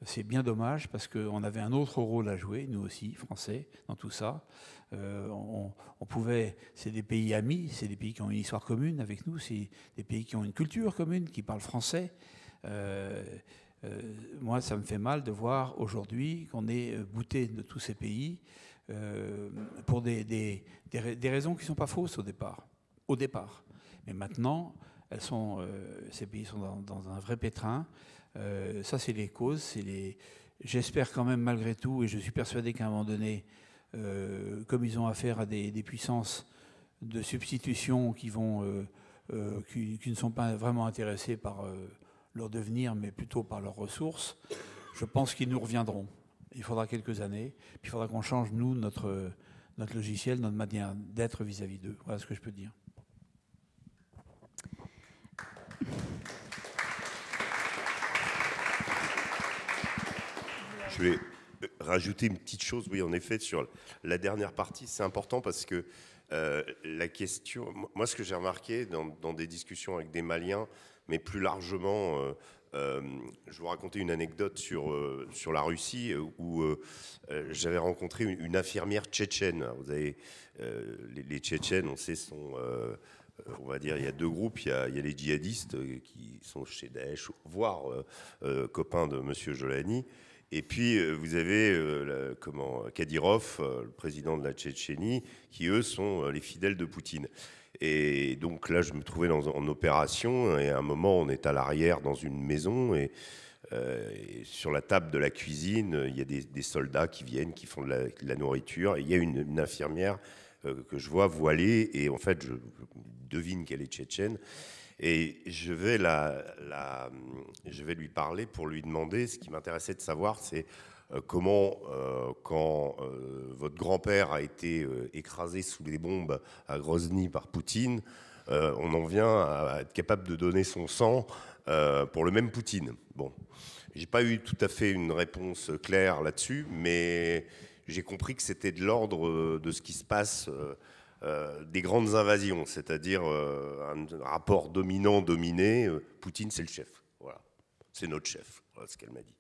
c'est bien dommage parce qu'on avait un autre rôle à jouer, nous aussi, Français, dans tout ça. On pouvait, c'est des pays amis, c'est des pays qui ont une histoire commune avec nous, c'est des pays qui ont une culture commune, qui parlent français. Moi, ça me fait mal de voir aujourd'hui qu'on est bouté de tous ces pays pour des raisons qui ne sont pas fausses au départ. Mais maintenant, ces pays sont dans un vrai pétrin. Ça, c'est les causes. J'espère quand même, malgré tout, et je suis persuadé qu'à un moment donné, comme ils ont affaire à des puissances de substitution qui ne sont pas vraiment intéressées par leur devenir, mais plutôt par leurs ressources, je pense qu'ils nous reviendront. Il faudra quelques années, puis il faudra qu'on change, nous, notre logiciel, notre manière d'être vis-à-vis d'eux. Voilà ce que je peux dire. Je vais rajouter une petite chose, oui, en effet, sur la dernière partie. C'est important parce que la question... Moi, ce que j'ai remarqué dans des discussions avec des Maliens, mais plus largement... je vous raconter une anecdote sur la Russie où j'avais rencontré une infirmière tchétchène. Vous avez, les Tchétchènes, on sait, sont on va dire, il y a deux groupes. Il y a les djihadistes qui sont chez Daesh, voire copains de M. Jolani. Et puis, vous avez Kadyrov, le président de la Tchétchénie, qui, eux, sont les fidèles de Poutine. Et donc là, je me trouvais en opération, et à un moment, on est à l'arrière dans une maison, et sur la table de la cuisine, il y a des soldats qui viennent, qui font de la nourriture, et il y a une infirmière que je vois voilée, et en fait, je devine qu'elle est tchétchène. Et je vais lui parler pour lui demander, ce qui m'intéressait de savoir, c'est comment, quand votre grand-père a été écrasé sous les bombes à Grozny par Poutine, on en vient à être capable de donner son sang pour le même Poutine. Bon, j'ai pas eu tout à fait une réponse claire là-dessus, mais j'ai compris que c'était de l'ordre de ce qui se passe des grandes invasions, c'est-à-dire un rapport dominant-dominé. Poutine, c'est le chef. Voilà. C'est notre chef. Voilà ce qu'elle m'a dit.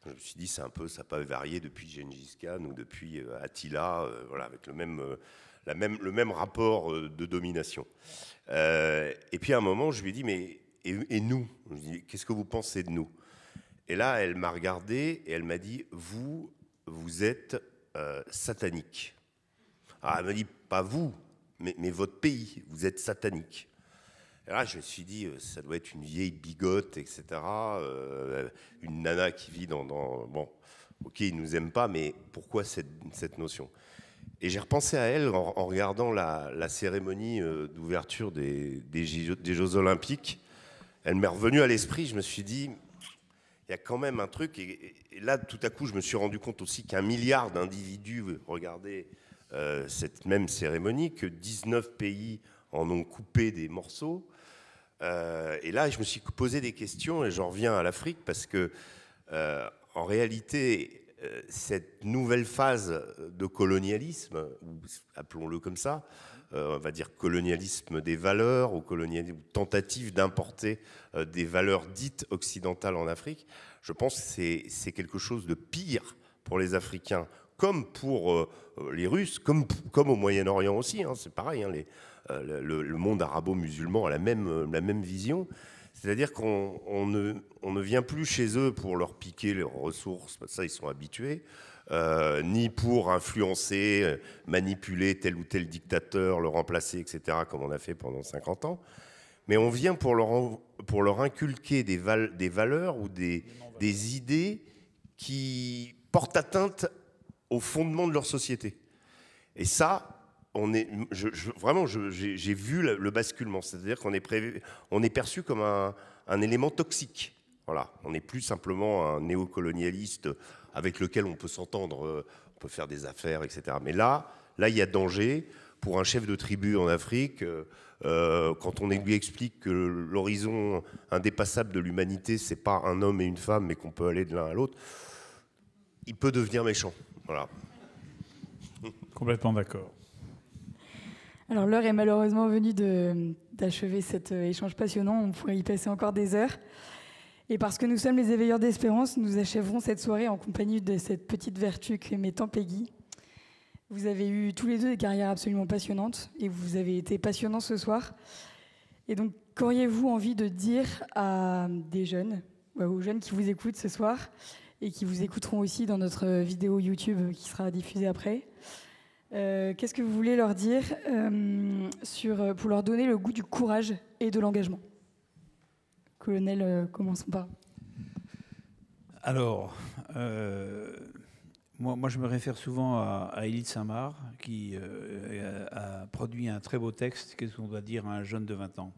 Je me suis dit, ça n'a pas varié depuis Gengis Khan ou depuis Attila, voilà, avec le même rapport de domination. Et puis à un moment, je lui ai dit, mais et nous? Je lui ai dit, qu'est-ce que vous pensez de nous? Et là, elle m'a regardé et elle m'a dit, vous êtes satanique. Alors elle m'a dit, pas vous, mais votre pays, vous êtes satanique. Et là, je me suis dit, ça doit être une vieille bigote, etc. Une nana qui vit dans... Bon, ok, ils ne nous aiment pas, mais pourquoi cette notion? Et j'ai repensé à elle en regardant la cérémonie d'ouverture des Jeux Olympiques. Elle m'est revenue à l'esprit, je me suis dit, il y a quand même un truc. Et là, tout à coup, je me suis rendu compte aussi qu'un milliard d'individus regardaient cette même cérémonie, que 19 pays en ont coupé des morceaux. Et là, je me suis posé des questions, et j'en reviens à l'Afrique, parce que, en réalité, cette nouvelle phase de colonialisme, appelons-le comme ça, on va dire colonialisme des valeurs, ou tentative d'importer des valeurs dites occidentales en Afrique, je pense que c'est quelque chose de pire pour les Africains, comme pour les Russes, comme au Moyen-Orient aussi, hein, c'est pareil, hein, le monde arabo-musulman a la même vision. C'est-à-dire qu'on ne vient plus chez eux pour leur piquer leurs ressources, ça ils sont habitués, ni pour influencer, manipuler tel ou tel dictateur, le remplacer, etc., comme on a fait pendant 50 ans. Mais on vient pour leur inculquer des valeurs ou des idées qui portent atteinte au fondement de leur société. Et ça, vraiment, j'ai vu le basculement. C'est-à-dire qu'on est perçu comme un élément toxique. Voilà. On n'est plus simplement un néocolonialiste avec lequel on peut s'entendre, on peut faire des affaires, etc. Mais là, il y a danger pour un chef de tribu en Afrique. Quand on lui explique que l'horizon indépassable de l'humanité, c'est pas un homme et une femme, mais qu'on peut aller de l'un à l'autre, il peut devenir méchant. Voilà. Complètement d'accord. Alors l'heure est malheureusement venue d'achever cet échange passionnant. On pourrait y passer encore des heures. Et parce que nous sommes les éveilleurs d'espérance, nous achèverons cette soirée en compagnie de cette petite vertu qu'aimait tant Peggy. Vous avez eu tous les deux des carrières absolument passionnantes et vous avez été passionnants ce soir. Et donc, qu'auriez-vous envie de dire à des jeunes, aux jeunes qui vous écoutent ce soir et qui vous écouteront aussi dans notre vidéo YouTube qui sera diffusée après? Qu'est-ce que vous voulez leur dire pour leur donner le goût du courage et de l'engagement? Colonel, commençons par. Alors, moi, je me réfère souvent à Élie de Saint-Marc, qui a produit un très beau texte, qu'est-ce qu'on doit dire à un jeune de 20 ans.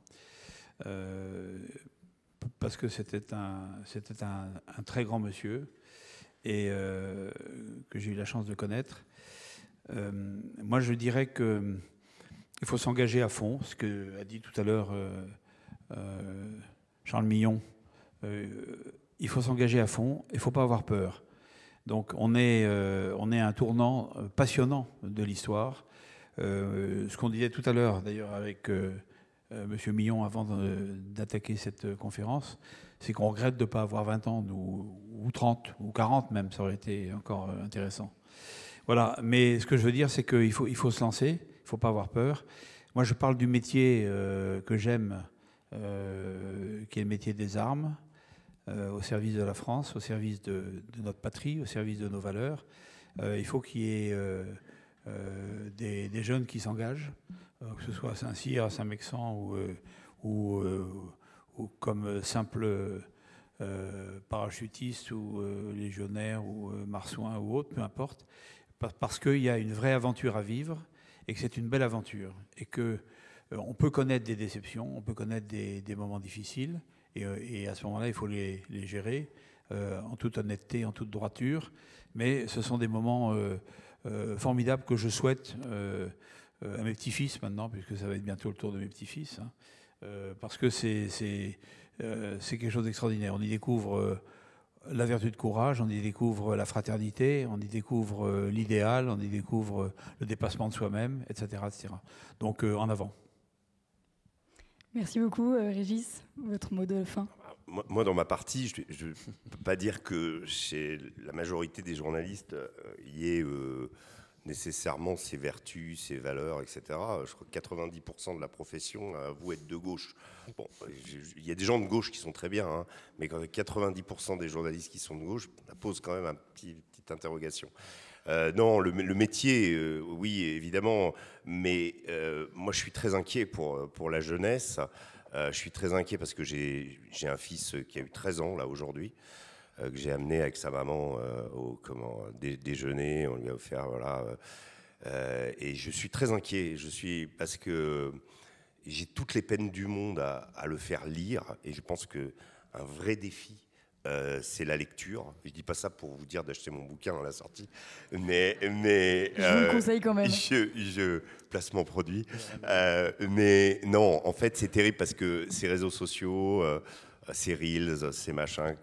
Parce que c'était un très grand monsieur, et que j'ai eu la chance de connaître. Moi, je dirais qu'il faut s'engager à fond, ce qu'a dit tout à l'heure Charles Millon. Il faut s'engager à fond, il ne faut pas avoir peur. Donc on est à un tournant passionnant de l'histoire. Ce qu'on disait tout à l'heure, d'ailleurs, avec M. Millon avant d'attaquer cette conférence, c'est qu'on regrette de ne pas avoir 20 ans, ou 30, ou 40 même, ça aurait été encore intéressant. Voilà, mais ce que je veux dire, c'est qu'il faut se lancer, il ne faut pas avoir peur. Moi, je parle du métier que j'aime, qui est le métier des armes, au service de la France, au service de notre patrie, au service de nos valeurs. Il faut qu'il y ait des jeunes qui s'engagent, que ce soit à Saint-Cyr, à Saint-Mexan ou comme simple parachutiste ou légionnaire ou marsouin ou autre, peu importe, parce qu'il y a une vraie aventure à vivre et que c'est une belle aventure et que on peut connaître des déceptions, on peut connaître des moments difficiles et à ce moment-là, il faut les gérer en toute honnêteté, en toute droiture, mais ce sont des moments formidables que je souhaite à mes petits-fils maintenant, puisque ça va être bientôt le tour de mes petits-fils, hein, parce que c'est quelque chose d'extraordinaire. On y découvre la vertu de courage, on y découvre la fraternité, on y découvre l'idéal, on y découvre le dépassement de soi-même, etc., etc. Donc en avant. Merci beaucoup, Régis. Votre mot de fin. Moi, dans ma partie, je ne peux pas dire que chez la majorité des journalistes, il y ait nécessairement ses vertus, ses valeurs, etc. Je crois que 90% de la profession avoue être de gauche. Bon, il y a des gens de gauche qui sont très bien, hein, mais quand 90% des journalistes qui sont de gauche, ça pose quand même une petite interrogation. Non, le métier, oui, évidemment, mais moi, je suis très inquiet pour la jeunesse. Je suis très inquiet parce que j'ai un fils qui a eu 13 ans, là, aujourd'hui, que j'ai amené avec sa maman au déjeuner. On lui a offert, voilà. Et je suis très inquiet. Parce que j'ai toutes les peines du monde à le faire lire. Et je pense qu'un vrai défi, c'est la lecture. Je dis pas ça pour vous dire d'acheter mon bouquin à la sortie, mais je vous le conseille quand même. Je place mon produit. Mais non, en fait, c'est terrible parce que ces réseaux sociaux, ces reels, ces machins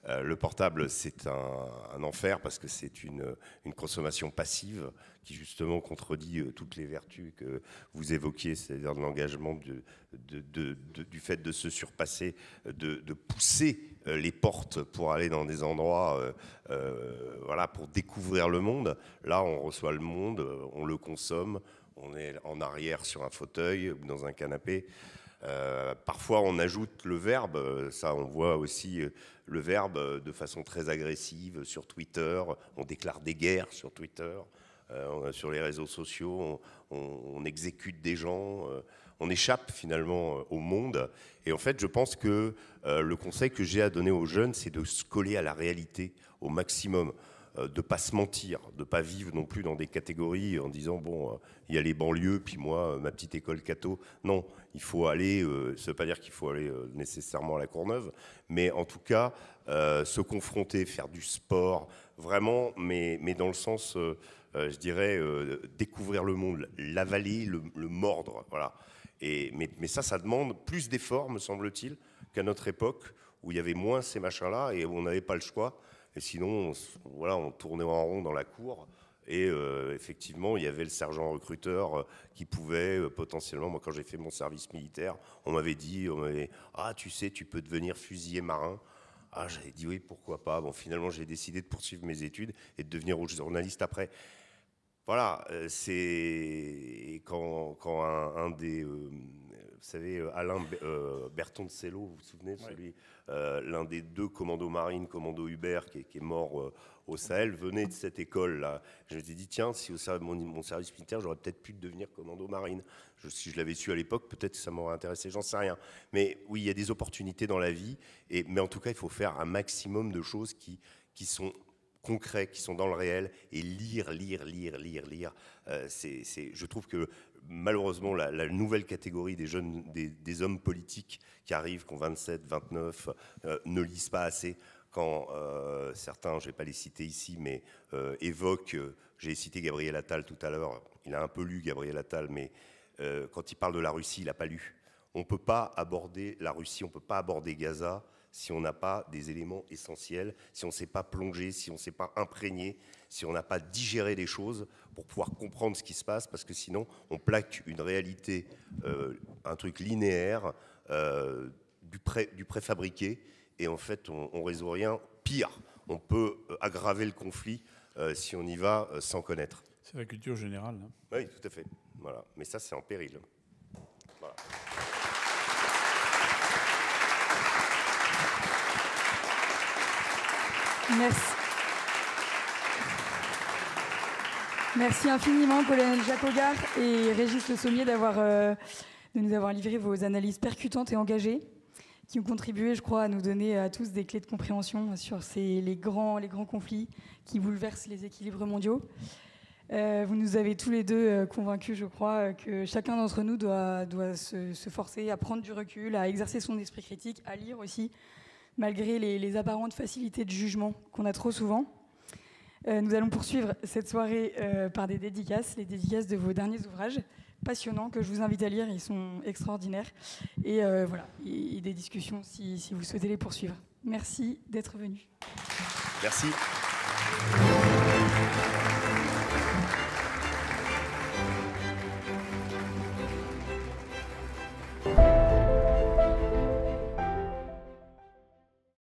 le portable, c'est un enfer parce que c'est une consommation passive qui justement contredit toutes les vertus que vous évoquiez, c'est-à-dire de l'engagement, du fait de se surpasser, de pousser les portes pour aller dans des endroits, voilà, pour découvrir le monde. Là, on reçoit le monde, on le consomme, on est en arrière sur un fauteuil ou dans un canapé. Parfois, on ajoute le verbe, ça on voit aussi le verbe de façon très agressive sur Twitter, on déclare des guerres sur Twitter, sur les réseaux sociaux, on exécute des gens, on échappe finalement au monde. Et en fait, je pense que le conseil que j'ai à donner aux jeunes, c'est de se coller à la réalité au maximum. De ne pas se mentir, de ne pas vivre non plus dans des catégories en disant bon, il y a les banlieues, puis moi, ma petite école catho. Non, il faut aller, ça ne veut pas dire qu'il faut aller nécessairement à la Courneuve, mais en tout cas, se confronter, faire du sport, vraiment, mais dans le sens, je dirais, découvrir le monde, l'avaler, le mordre, voilà. Mais ça demande plus d'efforts, me semble-t-il, qu'à notre époque, où il y avait moins ces machins-là et où on n'avait pas le choix. Et sinon, voilà, on tournait en rond dans la cour. Et effectivement, il y avait le sergent recruteur qui pouvait potentiellement, moi quand j'ai fait mon service militaire, on m'avait dit, ah tu sais, tu peux devenir fusilier marin. Ah, j'avais dit oui, pourquoi pas. Bon, finalement, j'ai décidé de poursuivre mes études et de devenir journaliste après. Voilà, c'est quand un des... vous savez, Alain Bertoncello, vous vous souvenez de celui, l'un des deux commandos marines, commando Hubert, qui est mort au Sahel, venait de cette école-là. Je me suis dit, tiens, si au mon service militaire, j'aurais peut-être pu devenir commando marine. Si je l'avais su à l'époque, peut-être que ça m'aurait intéressé, j'en sais rien. Mais oui, il y a des opportunités dans la vie, mais en tout cas, il faut faire un maximum de choses qui sont concrets, qui sont dans le réel, et lire. Je trouve que malheureusement, la nouvelle catégorie des jeunes, des hommes politiques qui arrivent, qui ont 27, 29, ne lisent pas assez. Quand certains, je ne vais pas les citer ici, mais évoquent, j'ai cité Gabriel Attal tout à l'heure, il a un peu lu Gabriel Attal, mais quand il parle de la Russie, il n'a pas lu. On ne peut pas aborder la Russie, on ne peut pas aborder Gaza si on n'a pas des éléments essentiels, si on ne s'est pas plongé, si on ne s'est pas imprégné, si on n'a pas digéré les choses pour pouvoir comprendre ce qui se passe, parce que sinon, on plaque une réalité, un truc linéaire, du préfabriqué, et en fait, on ne résout rien. Pire, on peut aggraver le conflit si on y va sans connaître. C'est la culture générale. Hein. Oui, tout à fait. Voilà. Mais ça, c'est en péril. Voilà. Merci. Merci infiniment, colonel Jacques Hoggard et Régis Le Sommier, de nous avoir livré vos analyses percutantes et engagées, qui ont contribué, je crois, à nous donner à tous des clés de compréhension sur les grands conflits qui bouleversent les équilibres mondiaux. Vous nous avez tous les deux convaincus, je crois, que chacun d'entre nous doit se forcer à prendre du recul, à exercer son esprit critique, à lire aussi, malgré les apparentes facilités de jugement qu'on a trop souvent. Nous allons poursuivre cette soirée par les dédicaces de vos derniers ouvrages passionnants que je vous invite à lire, ils sont extraordinaires. Et voilà, et des discussions si vous souhaitez les poursuivre. Merci d'être venus. Merci.